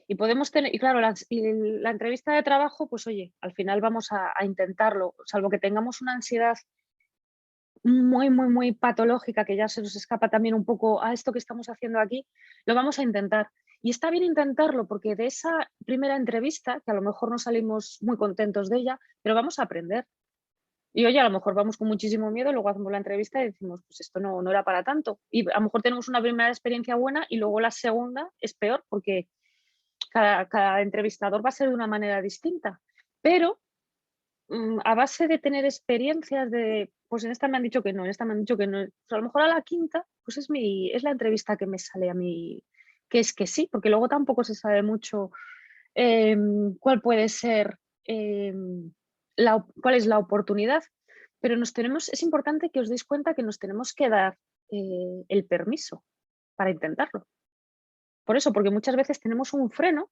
Y podemos tener, y claro, la entrevista de trabajo, pues oye, al final vamos a intentarlo, salvo que tengamos una ansiedad muy, muy, muy patológica, que ya se nos escapa también un poco a esto que estamos haciendo aquí, lo vamos a intentar. Y está bien intentarlo porque de esa primera entrevista, que a lo mejor no salimos muy contentos de ella, pero vamos a aprender. Y oye, a lo mejor vamos con muchísimo miedo, luego hacemos la entrevista y decimos, pues esto no era para tanto. Y a lo mejor tenemos una primera experiencia buena y luego la segunda es peor porque cada entrevistador va a ser de una manera distinta. Pero a base de tener experiencias de, pues en esta me han dicho que no, en esta me han dicho que no, pues a lo mejor a la quinta, pues es la entrevista que me sale a mí, que es que sí, porque luego tampoco se sabe mucho cuál puede ser, cuál es la oportunidad, pero es importante que os deis cuenta que nos tenemos que dar el permiso para intentarlo. Por eso, porque muchas veces tenemos un freno,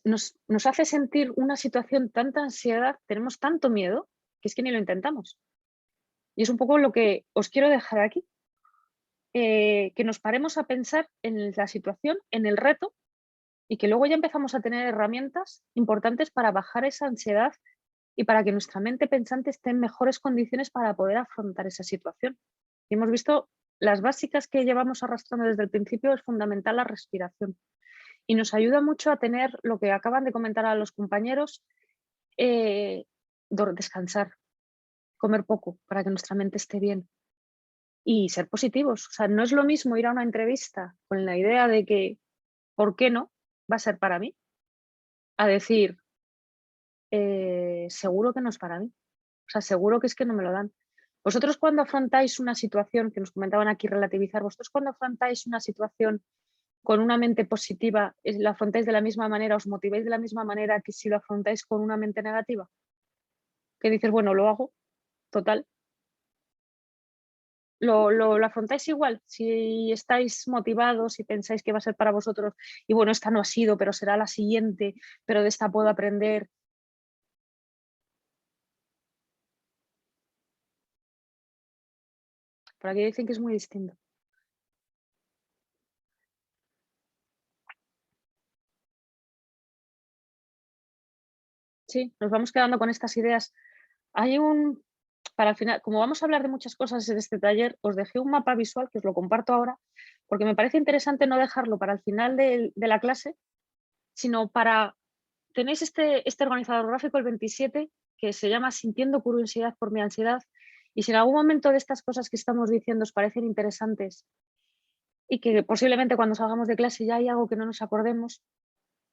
nos hace sentir una situación, tanta ansiedad, tenemos tanto miedo, que es que ni lo intentamos. Y es un poco lo que os quiero dejar aquí. Que nos paremos a pensar en la situación, en el reto, y que luego ya empezamos a tener herramientas importantes para bajar esa ansiedad y para que nuestra mente pensante esté en mejores condiciones para poder afrontar esa situación. Y hemos visto las básicas que llevamos arrastrando desde el principio, es fundamental la respiración. Y nos ayuda mucho a tener lo que acaban de comentar a los compañeros, descansar, comer poco para que nuestra mente esté bien y ser positivos. O sea, no es lo mismo ir a una entrevista con la idea de que, ¿por qué no? Va a ser para mí, a decir, seguro que no es para mí. O sea, seguro que es que no me lo dan. Vosotros cuando afrontáis una situación, que nos comentaban aquí relativizar, vosotros cuando afrontáis una situación con una mente positiva, ¿la afrontáis de la misma manera, os motiváis de la misma manera que si lo afrontáis con una mente negativa? Que dices, bueno, lo hago, total. ¿Lo afrontáis igual? Si estáis motivados y pensáis que va a ser para vosotros y bueno, esta no ha sido, pero será la siguiente, pero de esta puedo aprender. Por aquí dicen que es muy distinto. Sí, nos vamos quedando con estas ideas. Hay para el final, como vamos a hablar de muchas cosas en este taller, os dejé un mapa visual que os lo comparto ahora, porque me parece interesante no dejarlo para el final de la clase, sino para, tenéis este organizador gráfico, el 27, que se llama Sintiendo curiosidad por mi ansiedad, y si en algún momento de estas cosas que estamos diciendo os parecen interesantes y que posiblemente cuando salgamos de clase ya hay algo que no nos acordemos,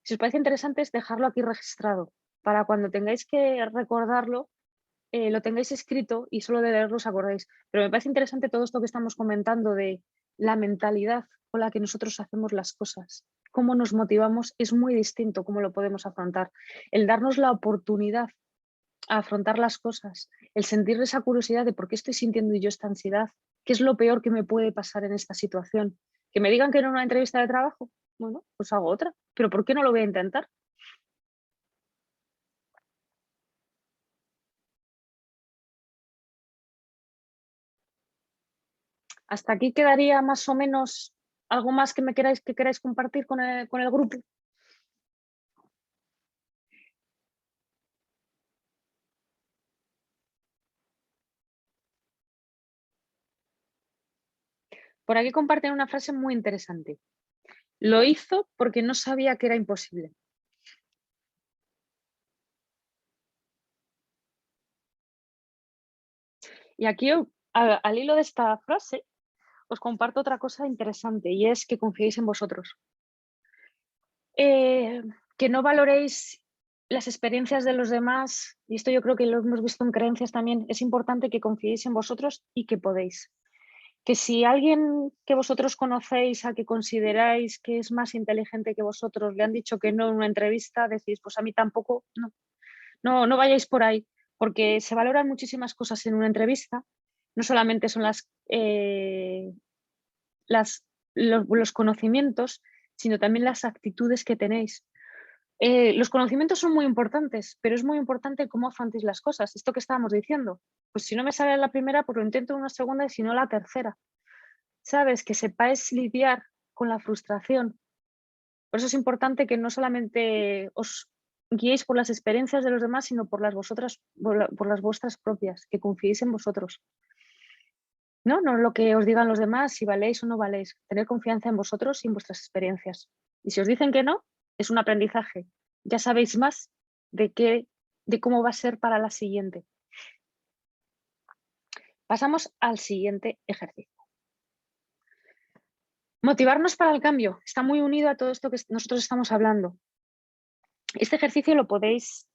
si os parece interesante es dejarlo aquí registrado, para cuando tengáis que recordarlo, lo tengáis escrito y solo de leerlo os acordéis. Pero me parece interesante todo esto que estamos comentando de la mentalidad con la que nosotros hacemos las cosas. Cómo nos motivamos es muy distinto, cómo lo podemos afrontar. El darnos la oportunidad a afrontar las cosas, el sentir esa curiosidad de por qué estoy sintiendo yo esta ansiedad, qué es lo peor que me puede pasar en esta situación. Que me digan que en una entrevista de trabajo, bueno, pues hago otra, pero ¿por qué no lo voy a intentar? Hasta aquí quedaría más o menos algo más que queráis compartir con el grupo. Por aquí comparten una frase muy interesante. Lo hizo porque no sabía que era imposible. Y aquí, al hilo de esta frase, os comparto otra cosa interesante y es que confiéis en vosotros. Que no valoréis las experiencias de los demás, y esto yo creo que lo hemos visto en creencias también, es importante que confiéis en vosotros y que podéis. Que si alguien que vosotros conocéis, a que consideráis que es más inteligente que vosotros, le han dicho que no en una entrevista, decís, pues a mí tampoco, no vayáis por ahí, porque se valoran muchísimas cosas en una entrevista, no solamente son los conocimientos, sino también las actitudes que tenéis. Los conocimientos son muy importantes, pero es muy importante cómo afrontéis las cosas. Esto que estábamos diciendo, pues si no me sale la primera, pues lo intento en una segunda y si no la tercera. ¿Sabes? Que sepáis lidiar con la frustración. Por eso es importante que no solamente os guiéis por las experiencias de los demás, sino por las vuestras propias, que confiéis en vosotros. No lo que os digan los demás, si valéis o no valéis. Tener confianza en vosotros y en vuestras experiencias. Y si os dicen que no, es un aprendizaje. Ya sabéis más de cómo va a ser para la siguiente. Pasamos al siguiente ejercicio. Motivarnos para el cambio. Está muy unido a todo esto que nosotros estamos hablando. Este ejercicio lo podéis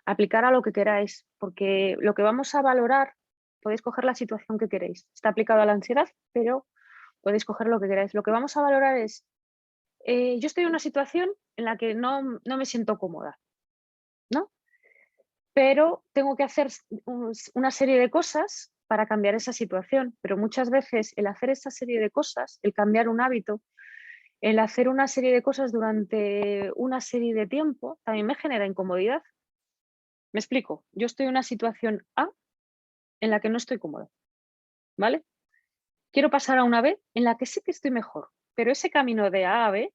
aplicar a lo que queráis, porque lo que vamos a valorar, podéis coger la situación que queréis. Está aplicado a la ansiedad, pero podéis coger lo que queráis. Lo que vamos a valorar es, yo estoy en una situación en la que no me siento cómoda, ¿no? Pero tengo que hacer una serie de cosas para cambiar esa situación, pero muchas veces el hacer esa serie de cosas, el cambiar un hábito, el hacer una serie de cosas durante una serie de tiempo, también me genera incomodidad. Me explico, yo estoy en una situación A en la que no estoy cómoda, ¿vale? Quiero pasar a una B en la que sí que estoy mejor, pero ese camino de A a B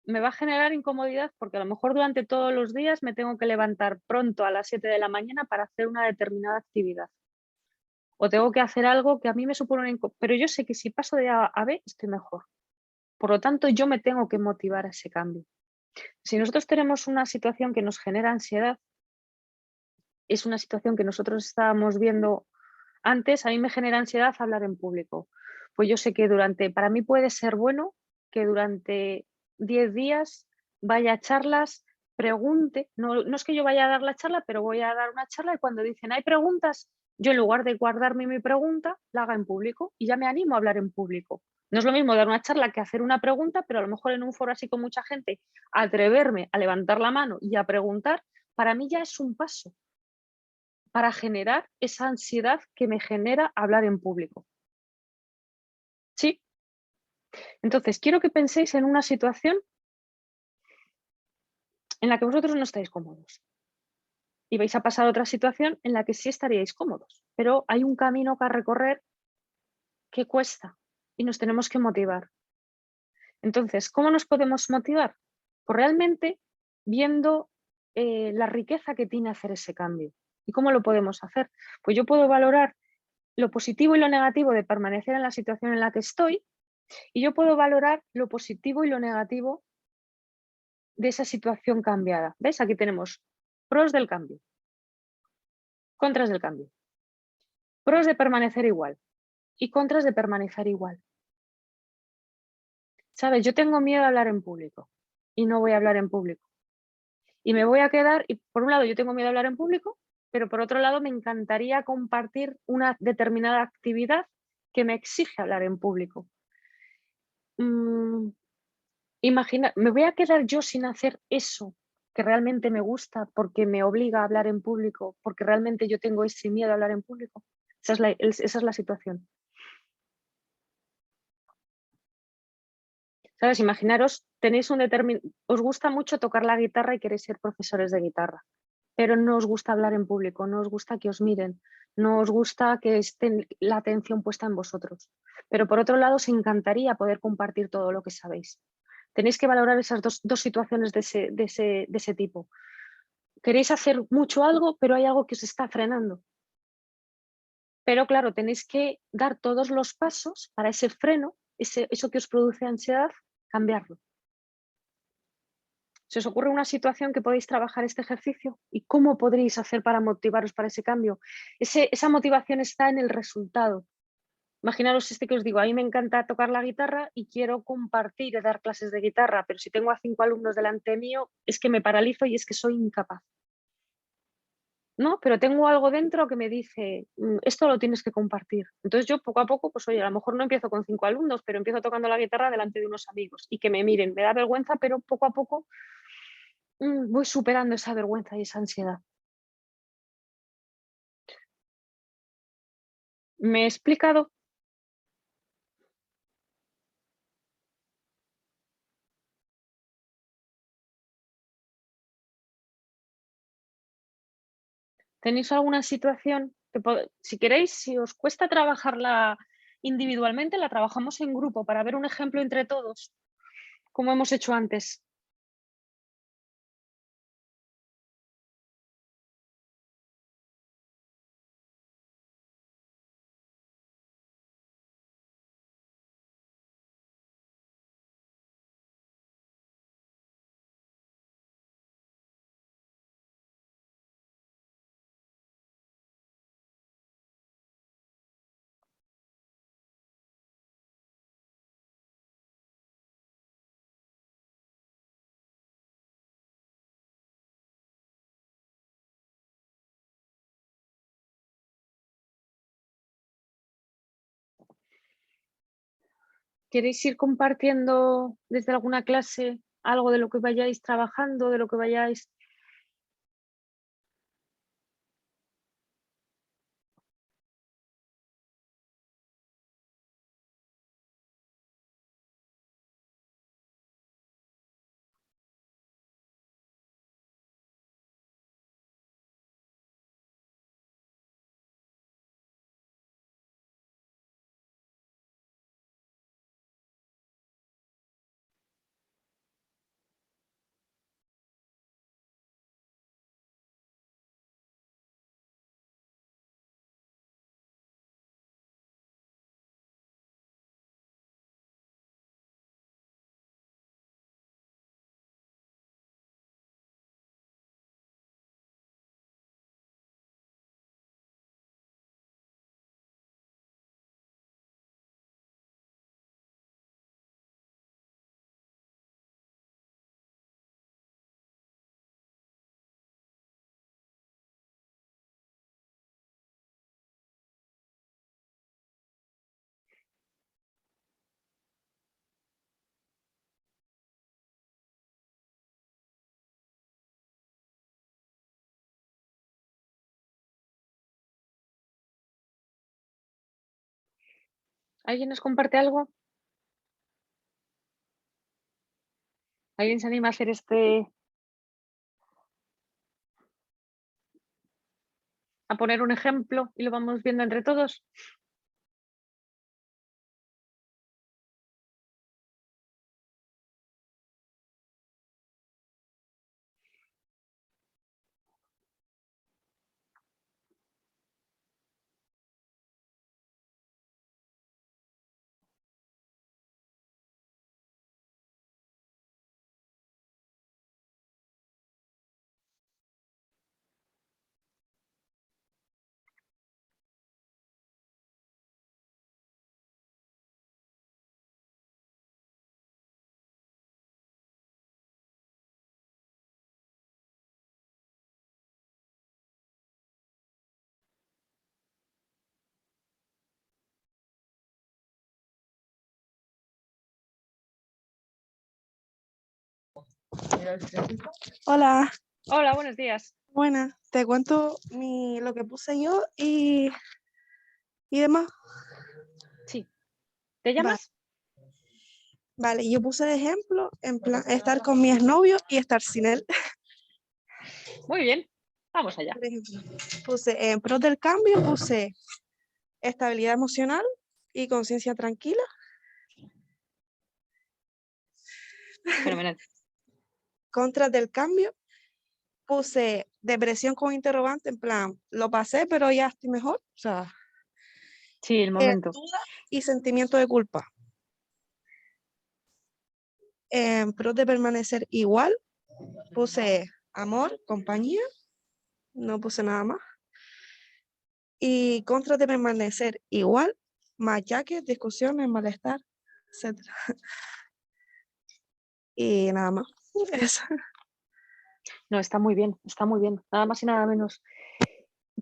me va a generar incomodidad porque a lo mejor durante todos los días me tengo que levantar pronto a las 7 de la mañana para hacer una determinada actividad. O tengo que hacer algo que a mí me supone una pero yo sé que si paso de A a B estoy mejor. Por lo tanto, yo me tengo que motivar a ese cambio. Si nosotros tenemos una situación que nos genera ansiedad, es una situación que nosotros estábamos viendo antes, a mí me genera ansiedad hablar en público. Pues yo sé que para mí puede ser bueno que durante 10 días vaya a charlas, pregunte, no es que yo vaya a dar la charla, pero voy a dar una charla y cuando dicen hay preguntas, yo en lugar de guardarme mi pregunta, la haga en público y ya me animo a hablar en público. No es lo mismo dar una charla que hacer una pregunta, pero a lo mejor en un foro así con mucha gente, atreverme a levantar la mano y a preguntar, para mí ya es un paso para generar esa ansiedad que me genera hablar en público. ¿Sí? Entonces, quiero que penséis en una situación en la que vosotros no estáis cómodos y vais a pasar a otra situación en la que sí estaríais cómodos, pero hay un camino que recorrer que cuesta y nos tenemos que motivar. Entonces, ¿cómo nos podemos motivar? Pues realmente viendo la riqueza que tiene hacer ese cambio. ¿Y cómo lo podemos hacer? Pues yo puedo valorar lo positivo y lo negativo de permanecer en la situación en la que estoy y yo puedo valorar lo positivo y lo negativo de esa situación cambiada. ¿Ves? Aquí tenemos pros del cambio, contras del cambio, pros de permanecer igual y contras de permanecer igual. ¿Sabes? Yo tengo miedo a hablar en público y no voy a hablar en público. Y me voy a quedar, y por un lado yo tengo miedo a hablar en público, pero por otro lado me encantaría compartir una determinada actividad que me exige hablar en público. Imagina, ¿me voy a quedar yo sin hacer eso que realmente me gusta porque me obliga a hablar en público, porque realmente yo tengo ese miedo a hablar en público? Esa es la situación. ¿Sabes? Imaginaros, os gusta mucho tocar la guitarra y queréis ser profesores de guitarra, pero no os gusta hablar en público, no os gusta que os miren, no os gusta que esté la atención puesta en vosotros. Pero por otro lado, os encantaría poder compartir todo lo que sabéis. Tenéis que valorar esas dos situaciones de ese tipo. Queréis hacer mucho algo, pero hay algo que os está frenando. Pero claro, tenéis que dar todos los pasos para ese freno, eso que os produce ansiedad, cambiarlo. ¿Se os ocurre una situación que podéis trabajar este ejercicio? ¿Y cómo podréis hacer para motivaros para ese cambio? Esa motivación está en el resultado. Imaginaros que os digo, a mí me encanta tocar la guitarra y quiero compartir y dar clases de guitarra, pero si tengo a 5 alumnos delante mío, es que me paralizo y es que soy incapaz. ¿No? Pero tengo algo dentro que me dice, esto lo tienes que compartir. Entonces yo poco a poco, pues oye, a lo mejor no empiezo con 5 alumnos, pero empiezo tocando la guitarra delante de unos amigos y que me miren. Me da vergüenza, pero poco a poco voy superando esa vergüenza y esa ansiedad. ¿Me he explicado? ¿Tenéis alguna situación si queréis, si os cuesta trabajarla individualmente, la trabajamos en grupo para ver un ejemplo entre todos, como hemos hecho antes? ¿Queréis ir compartiendo desde alguna clase algo de lo que vayáis trabajando, de lo que vayáis? ¿Alguien nos comparte algo? ¿Alguien se anima a hacer a poner un ejemplo y lo vamos viendo entre todos? Hola, Hola, buenos días. buenas. Te cuento lo que puse yo y demás. Sí. ¿Te Va- llamas? Vale, yo puse de ejemplo, en plan, estar con mi exnovio y estar sin él. Muy bien. Vamos allá. Por ejemplo, puse en pros del cambio, puse estabilidad emocional y conciencia tranquila. Fenomenal. Contras del cambio, puse depresión con interrogante, en plan, lo pasé, pero ya estoy mejor. O sea, Sí, el momento. duda y sentimiento de culpa. En pros de permanecer igual, puse amor, compañía, no puse nada más. Y contras de permanecer igual, machaques, discusiones, malestar, etc. Y nada más. Eso. No, está muy bien, está muy bien. Nada más y nada menos.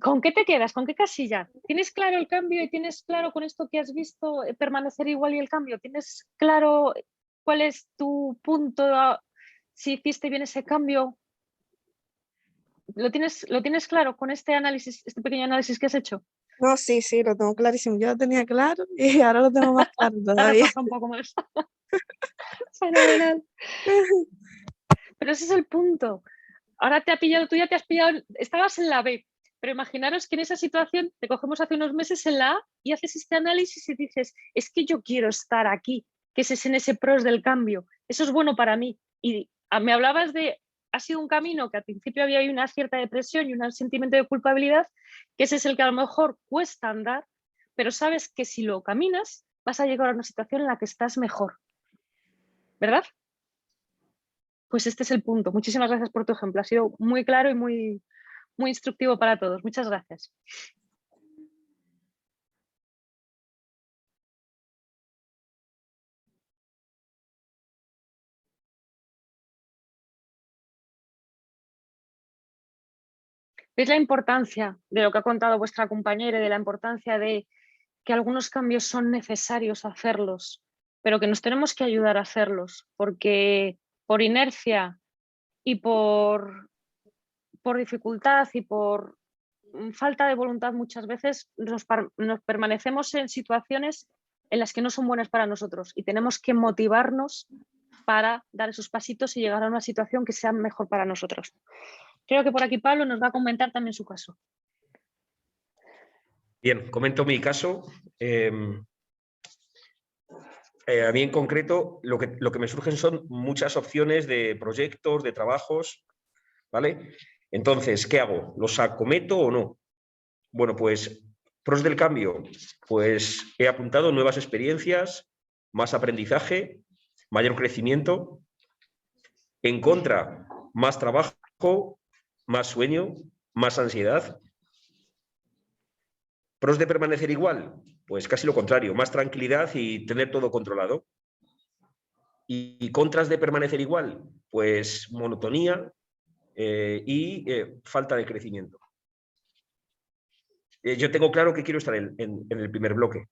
¿Con qué te quedas? ¿Con qué casilla? ¿Tienes claro el cambio y tienes claro con esto que has visto permanecer igual y el cambio? ¿Tienes claro cuál es tu punto? Si hiciste bien ese cambio, lo tienes claro con este análisis, este pequeño análisis que has hecho? No, sí, lo tengo clarísimo. Yo lo tenía claro y ahora lo tengo más claro Te ha todavía. reforzado un poco más. Fenomenal. Pero ese es el punto. Ahora te ha pillado, tú ya te has pillado, estabas en la B, pero imaginaros que en esa situación te cogemos hace unos meses en la A y haces este análisis y dices, es que yo quiero estar aquí, que ese es en ese pros del cambio, eso es bueno para mí. Y me hablabas de, ha sido un camino que al principio había una cierta depresión y un sentimiento de culpabilidad, que ese es el que a lo mejor cuesta andar, pero sabes que si lo caminas vas a llegar a una situación en la que estás mejor, ¿verdad? Pues este es el punto. Muchísimas gracias por tu ejemplo. Ha sido muy claro y muy instructivo para todos. Muchas gracias. ¿Veis la importancia de lo que ha contado vuestra compañera y de la importancia de que algunos cambios son necesarios hacerlos, pero que nos tenemos que ayudar a hacerlos? Porque por inercia y por dificultad y por falta de voluntad muchas veces nos permanecemos en situaciones en las que no son buenas para nosotros y tenemos que motivarnos para dar esos pasitos y llegar a una situación que sea mejor para nosotros. Creo que por aquí Pablo nos va a comentar también su caso. Bien, comento mi caso. A mí en concreto lo que me surgen son muchas opciones de proyectos, de trabajos, ¿vale? Entonces, ¿qué hago? ¿Los acometo o no? Bueno, pues pros del cambio, pues he apuntado nuevas experiencias, más aprendizaje, mayor crecimiento. En contra, más trabajo, más sueño, más ansiedad. Pros de permanecer igual, pues casi lo contrario, más tranquilidad y tener todo controlado. Y contras de permanecer igual, pues monotonía y falta de crecimiento. Yo tengo claro que quiero estar en el primer bloque,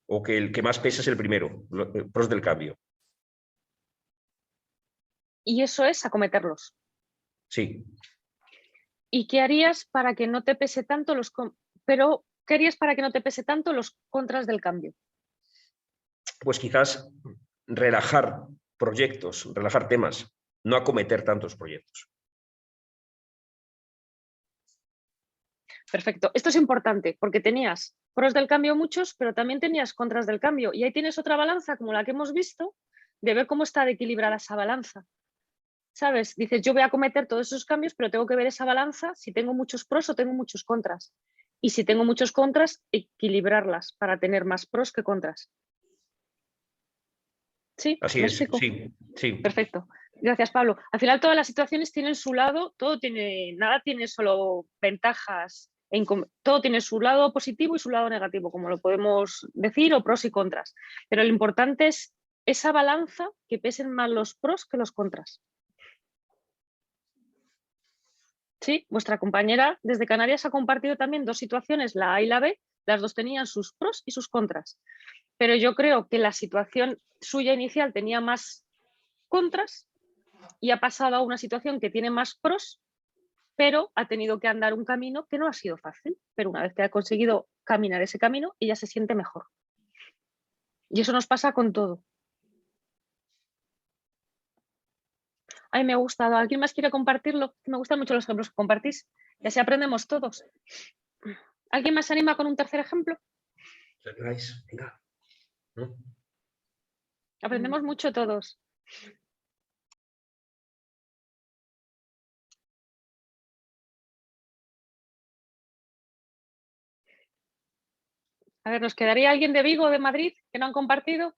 o que el que más pesa es el primero, pros del cambio. Y eso es acometerlos. Sí. ¿Y qué harías para que no te pese tanto pero ¿Qué harías para que no te pese tanto los contras del cambio? Pues quizás relajar proyectos, relajar temas, no acometer tantos proyectos. Perfecto. Esto es importante porque tenías pros del cambio muchos, pero también tenías contras del cambio. Y ahí tienes otra balanza, como la que hemos visto, de ver cómo está de equilibrada esa balanza. ¿Sabes? Dices, yo voy a acometer todos esos cambios, pero tengo que ver esa balanza si tengo muchos pros o tengo muchos contras. Y si tengo muchos contras, equilibrarlas para tener más pros que contras. ¿Sí? Así ¿Me es, explico? sí. Perfecto. Gracias, Pablo. Al final todas las situaciones tienen su lado, nada tiene solo ventajas, todo tiene su lado positivo y su lado negativo, como lo podemos decir, o pros y contras. Pero lo importante es esa balanza, que pesen más los pros que los contras. Sí, vuestra compañera desde Canarias ha compartido también 2 situaciones, la A y la B, las 2 tenían sus pros y sus contras. Pero yo creo que la situación suya inicial tenía más contras y ha pasado a una situación que tiene más pros, pero ha tenido que andar un camino que no ha sido fácil. Pero una vez que ha conseguido caminar ese camino, ella se siente mejor. Y eso nos pasa con todo. Ay, me ha gustado. ¿Alguien más quiere compartirlo? Me gustan mucho los ejemplos que compartís. Y así aprendemos todos. ¿Alguien más se anima con un tercer ejemplo? Venga. ¿No? Aprendemos mucho todos. A ver, ¿nos quedaría alguien de Vigo o de Madrid que no han compartido?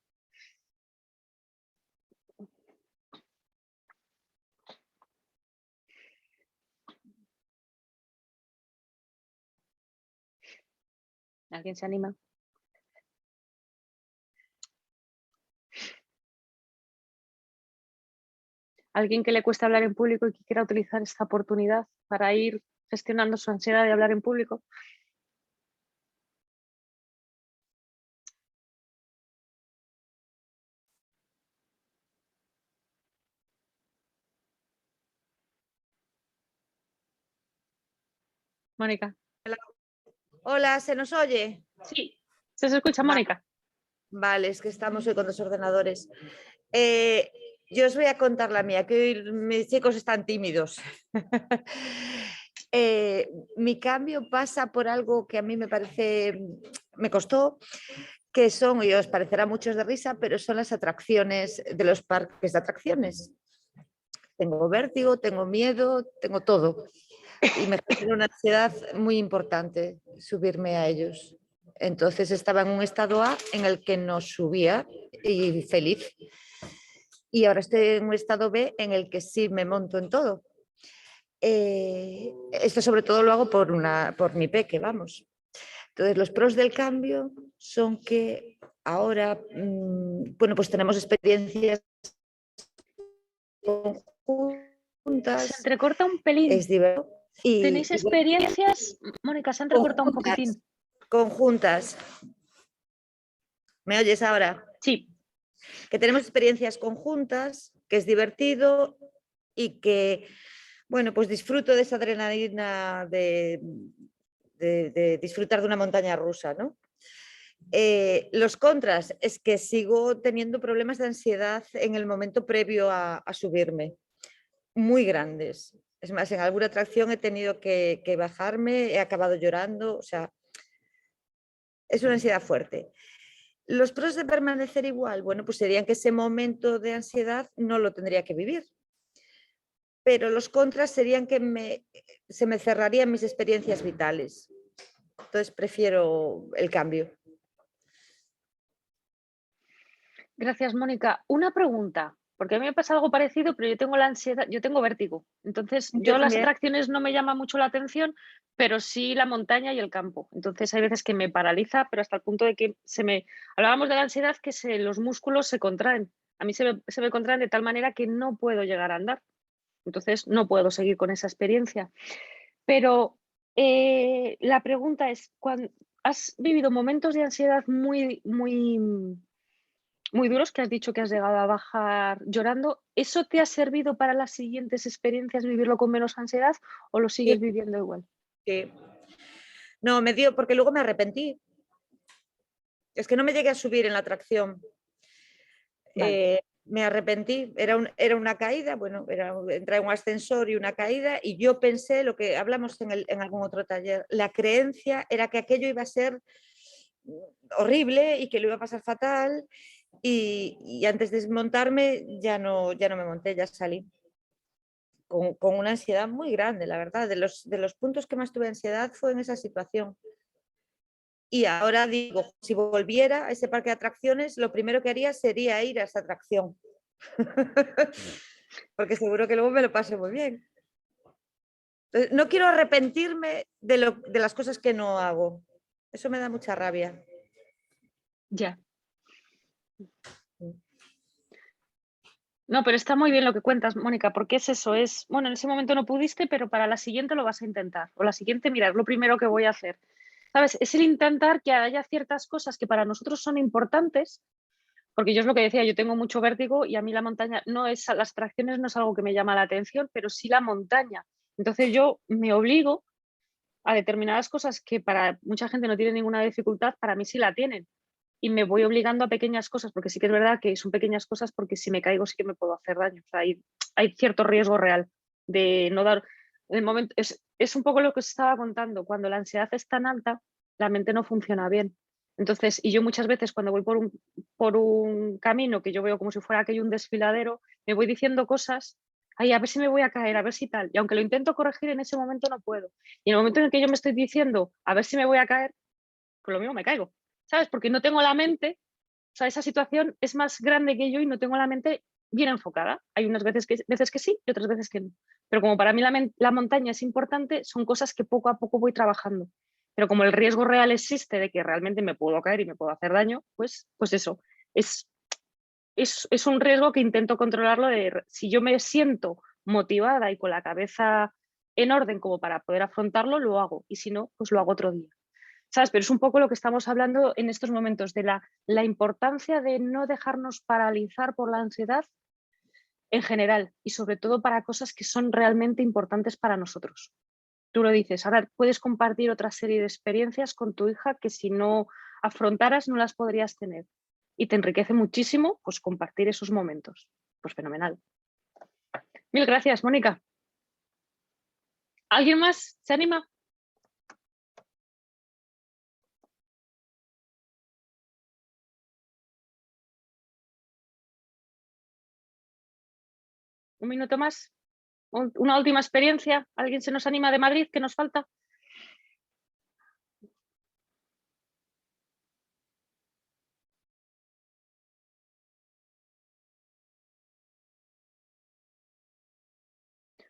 ¿Alguien se anima? ¿Alguien que le cuesta hablar en público y que quiera utilizar esta oportunidad para ir gestionando su ansiedad de hablar en público? Mónica. Hola, ¿se nos oye? Sí, se escucha, Mónica. Vale, es que estamos hoy con 2 ordenadores. Yo os voy a contar la mía, que hoy mis chicos están tímidos. Mi cambio pasa por algo que a mí me costó, que son, y os parecerá a muchos de risa, pero son las atracciones de los parques de atracciones. Tengo vértigo, tengo miedo, tengo todo. Y me genera una ansiedad muy importante subirme a ellos. Entonces estaba en un estado A en el que no subía y feliz. Y ahora estoy en un estado B en el que sí me monto en todo. Esto sobre todo lo hago por mi peque, vamos. Entonces los pros del cambio son que ahora, bueno, pues tenemos experiencias conjuntas. Se entrecorta un pelín. Es divertido. ¿Tenéis experiencias? Mónica, se ha entrecortado un poquitín. Conjuntas. ¿Me oyes ahora? Sí. Que tenemos experiencias conjuntas, que es divertido y que, bueno, pues disfruto de esa adrenalina de disfrutar de una montaña rusa, ¿no? Los contras es que sigo teniendo problemas de ansiedad en el momento previo a subirme, muy grandes. Es más, en alguna atracción he tenido que bajarme, he acabado llorando, o sea, es una ansiedad fuerte. Los pros de permanecer igual, bueno, pues serían que ese momento de ansiedad no lo tendría que vivir. Pero los contras serían que se me cerrarían mis experiencias vitales. Entonces prefiero el cambio. Gracias, Mónica. Una pregunta, porque a mí me pasa algo parecido, pero yo tengo la ansiedad, yo tengo vértigo. Entonces, yo las atracciones no me llaman mucho la atención, pero sí la montaña y el campo. Entonces, hay veces que me paraliza, pero hasta el punto de que hablábamos de la ansiedad, que los músculos se contraen. A mí se me contraen de tal manera que no puedo llegar a andar. Entonces, no puedo seguir con esa experiencia. Pero la pregunta es, cuando has vivido momentos de ansiedad muy duros, que has dicho que has llegado a bajar llorando, ¿eso te ha servido para las siguientes experiencias vivirlo con menos ansiedad o lo sigues viviendo igual? Sí. No, me dio, porque luego me arrepentí. Es que no me llegué a subir en la atracción. Vale. Me arrepentí, era una caída, bueno, entré en un ascensor y una caída, y yo pensé lo que hablamos en algún otro taller, la creencia era que aquello iba a ser horrible y que lo iba a pasar fatal, y antes de desmontarme ya no me monté, ya salí. Con una ansiedad muy grande, la verdad. De los puntos que más tuve ansiedad fue en esa situación. Y ahora digo, si volviera a ese parque de atracciones, lo primero que haría sería ir a esa atracción. Porque seguro que luego me lo pasé muy bien. Entonces, no quiero arrepentirme de las cosas que no hago. Eso me da mucha rabia. Ya. No, pero está muy bien lo que cuentas, Mónica, porque es eso, es, bueno, en ese momento no pudiste, pero para la siguiente lo vas a intentar. O la siguiente, mira, es lo primero que voy a hacer. ¿Sabes? Es el intentar que haya ciertas cosas que para nosotros son importantes, porque yo es lo que decía, yo tengo mucho vértigo y a mí la montaña no es, las atracciones no es algo que me llama la atención, pero sí la montaña. Entonces yo me obligo a determinadas cosas que para mucha gente no tienen ninguna dificultad, para mí sí la tienen. Y me voy obligando a pequeñas cosas, porque sí que es verdad que son pequeñas cosas, porque si me caigo sí que me puedo hacer daño. O sea, hay cierto riesgo real de no dar... En el momento, es un poco lo que os estaba contando, cuando la ansiedad es tan alta, la mente no funciona bien. Entonces, y yo muchas veces cuando voy por un camino que yo veo como si fuera aquello un desfiladero, me voy diciendo cosas, ay, a ver si me voy a caer, a ver si tal. Y aunque lo intento corregir, en ese momento no puedo. Y en el momento en el que yo me estoy diciendo, a ver si me voy a caer, pues lo mismo me caigo. ¿Sabes? Porque no tengo la mente, o sea, esa situación es más grande que yo y no tengo la mente bien enfocada. Hay unas veces que sí y otras veces que no. Pero como para mí la montaña es importante, son cosas que poco a poco voy trabajando. Pero como el riesgo real existe de que realmente me puedo caer y me puedo hacer daño, pues eso, es un riesgo que intento controlarlo. Si yo me siento motivada y con la cabeza en orden como para poder afrontarlo, lo hago. Y si no, pues lo hago otro día. ¿Sabes? Pero es un poco lo que estamos hablando en estos momentos, de la importancia de no dejarnos paralizar por la ansiedad en general y sobre todo para cosas que son realmente importantes para nosotros. Tú lo dices, ahora puedes compartir otra serie de experiencias con tu hija que si no afrontaras no las podrías tener. Y te enriquece muchísimo pues compartir esos momentos. Pues fenomenal. Mil gracias, Mónica. ¿Alguien más se anima? ¿Un minuto más? ¿Una última experiencia? ¿Alguien se nos anima de Madrid? ¿Qué nos falta?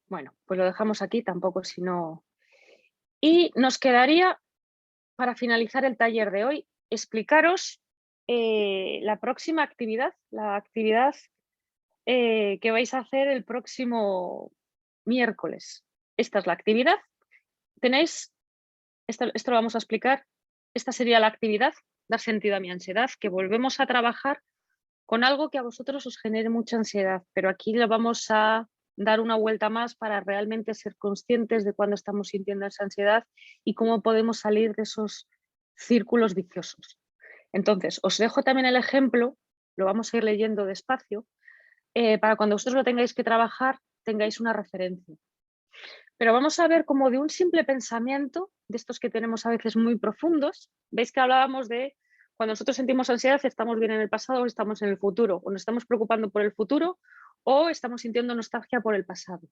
Bueno, pues lo dejamos aquí, tampoco si no... Y nos quedaría, para finalizar el taller de hoy, explicaros la próxima actividad, la actividad que vais a hacer el próximo miércoles. Esta es la actividad. Tenéis, esto lo vamos a explicar, esta sería la actividad, dar sentido a mi ansiedad, que volvemos a trabajar con algo que a vosotros os genere mucha ansiedad, pero aquí lo vamos a dar una vuelta más para realmente ser conscientes de cuándo estamos sintiendo esa ansiedad y cómo podemos salir de esos círculos viciosos. Entonces, os dejo también el ejemplo, lo vamos a ir leyendo despacio, para cuando vosotros lo tengáis que trabajar, tengáis una referencia. Pero vamos a ver como de un simple pensamiento, de estos que tenemos a veces muy profundos. Veis que hablábamos de cuando nosotros sentimos ansiedad, estamos bien en el pasado o estamos en el futuro, o nos estamos preocupando por el futuro o estamos sintiendo nostalgia por el pasado.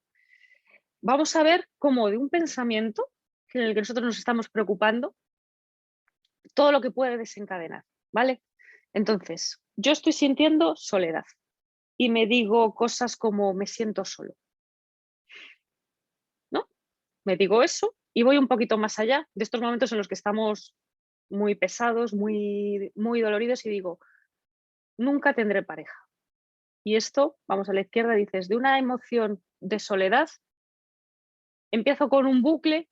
Vamos a ver cómo de un pensamiento en el que nosotros nos estamos preocupando, todo lo que puede desencadenar, ¿vale? Entonces, yo estoy sintiendo soledad y me digo cosas como me siento solo, ¿no? Me digo eso y voy un poquito más allá de estos momentos en los que estamos muy pesados, muy, muy doloridos y digo, nunca tendré pareja. Y esto, vamos a la izquierda, dices, de una emoción de soledad, empiezo con un bucle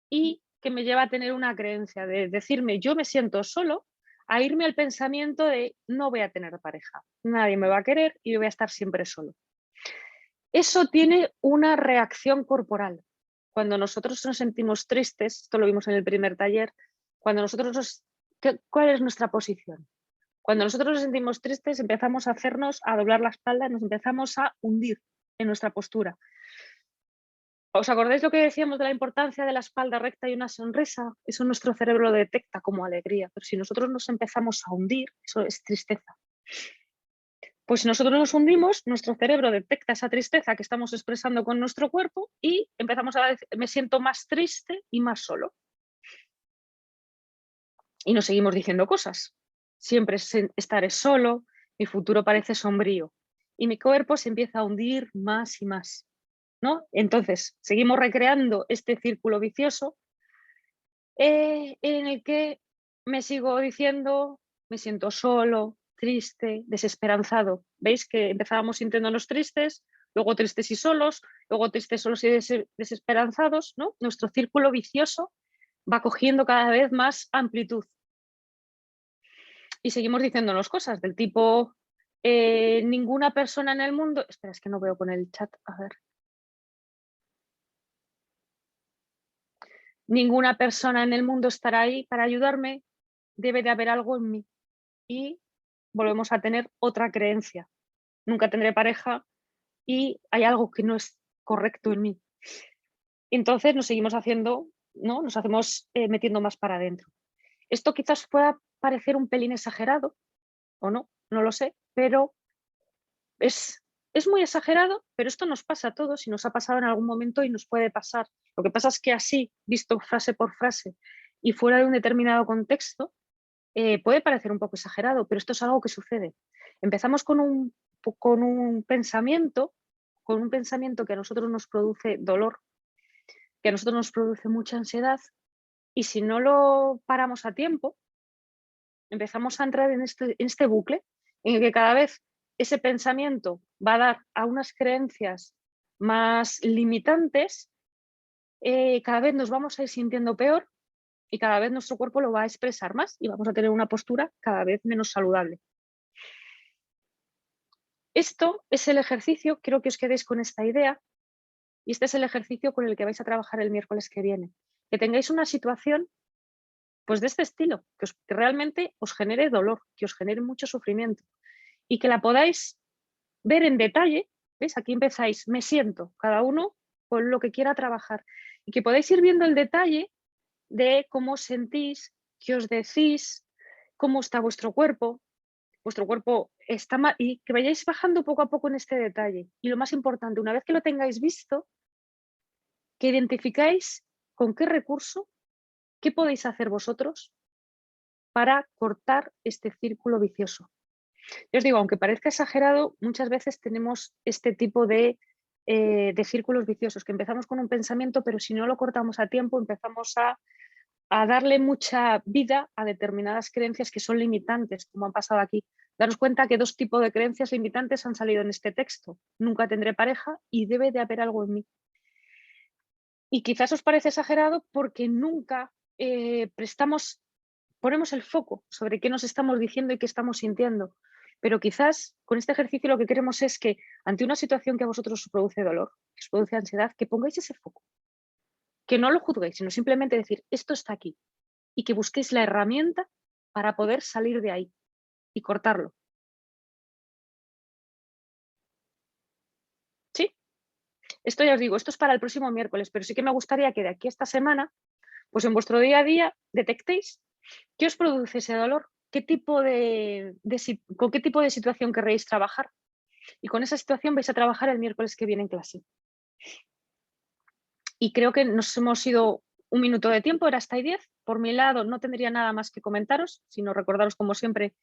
y que me lleva a tener una creencia de decirme yo me siento solo, a irme al pensamiento de no voy a tener pareja, nadie me va a querer y yo voy a estar siempre solo. Eso tiene una reacción corporal. cuando nosotros nos sentimos tristes, esto lo vimos en el primer taller, cuando nosotros ¿cuál es nuestra posición? Cuando nosotros nos sentimos tristes, empezamos a doblar la espalda, nos empezamos a hundir en nuestra postura. ¿Os acordáis lo que decíamos de la importancia de la espalda recta y una sonrisa? Eso nuestro cerebro lo detecta como alegría, pero si nosotros nos empezamos a hundir, eso es tristeza. Pues si nosotros nos hundimos, nuestro cerebro detecta esa tristeza que estamos expresando con nuestro cuerpo y empezamos a decir, me siento más triste y más solo. Y nos seguimos diciendo cosas. Siempre estaré solo, mi futuro parece sombrío y mi cuerpo se empieza a hundir más y más, ¿no? Entonces, seguimos recreando este círculo vicioso en el que me sigo diciendo, me siento solo, triste, desesperanzado. ¿Veis que empezábamos sintiéndonos tristes, luego tristes y solos, luego tristes, solos y desesperanzados, ¿no? Nuestro círculo vicioso va cogiendo cada vez más amplitud. Y seguimos diciéndonos cosas del tipo, ninguna persona en el mundo... Espera, es que no veo con el chat, a ver. Ninguna persona en el mundo estará ahí para ayudarme, debe de haber algo en mí. Y volvemos a tener otra creencia. Nunca tendré pareja y hay algo que no es correcto en mí. Entonces nos seguimos haciendo, ¿no? Nos hacemos metiendo más para adentro. Esto quizás pueda parecer un pelín exagerado, o no, no lo sé, pero es muy exagerado, pero esto nos pasa a todos y nos ha pasado en algún momento y nos puede pasar. Lo que pasa es que así, visto frase por frase y fuera de un determinado contexto, puede parecer un poco exagerado, pero esto es algo que sucede. Empezamos con un pensamiento que a nosotros nos produce dolor, que a nosotros nos produce mucha ansiedad, y si no lo paramos a tiempo, empezamos a entrar en este bucle en el que cada vez ese pensamiento va a dar a unas creencias más limitantes, cada vez nos vamos a ir sintiendo peor y cada vez nuestro cuerpo lo va a expresar más y vamos a tener una postura cada vez menos saludable. Esto es el ejercicio, quiero que os quedéis con esta idea, y este es el ejercicio con el que vais a trabajar el miércoles que viene. Que tengáis una situación pues de este estilo, que realmente os genere dolor, que os genere mucho sufrimiento y que la podáis ver en detalle. ¿Veis? Aquí empezáis, me siento, cada uno con lo que quiera trabajar, y que podáis ir viendo el detalle de cómo os sentís, qué os decís, cómo está vuestro cuerpo está mal, y que vayáis bajando poco a poco en este detalle. Y lo más importante, una vez que lo tengáis visto, que identificáis con qué recurso, qué podéis hacer vosotros para cortar este círculo vicioso. Yo os digo, aunque parezca exagerado, muchas veces tenemos este tipo de círculos viciosos, que empezamos con un pensamiento, pero si no lo cortamos a tiempo, empezamos a darle mucha vida a determinadas creencias que son limitantes, como han pasado aquí. Daros cuenta que 2 tipos de creencias limitantes han salido en este texto. Nunca tendré pareja y debe de haber algo en mí. Y quizás os parece exagerado porque nunca ponemos el foco sobre qué nos estamos diciendo y qué estamos sintiendo. Pero quizás con este ejercicio lo que queremos es que ante una situación que a vosotros os produce dolor, que os produce ansiedad, que pongáis ese foco. Que no lo juzguéis, sino simplemente decir, esto está aquí, y que busquéis la herramienta para poder salir de ahí y cortarlo. ¿Sí? Esto ya os digo, esto es para el próximo miércoles, pero sí que me gustaría que de aquí a esta semana, pues en vuestro día a día detectéis qué os produce ese dolor, con qué tipo de situación querréis trabajar. Y con esa situación vais a trabajar el miércoles que viene en clase. Y creo que nos hemos ido un minuto de tiempo, era hasta 10. Por mi lado, no tendría nada más que comentaros, sino recordaros, como siempre,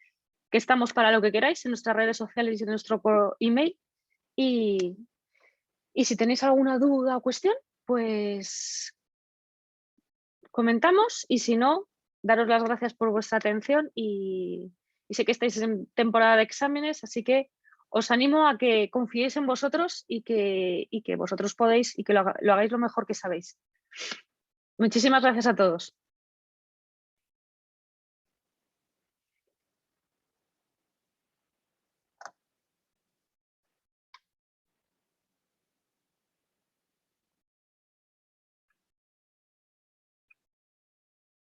que estamos para lo que queráis en nuestras redes sociales y en nuestro email. Y si tenéis alguna duda o cuestión, pues comentamos, y si no, daros las gracias por vuestra atención y sé que estáis en temporada de exámenes, así que os animo a que confiéis en vosotros y que vosotros podéis y que lo hagáis lo mejor que sabéis. Muchísimas gracias a todos.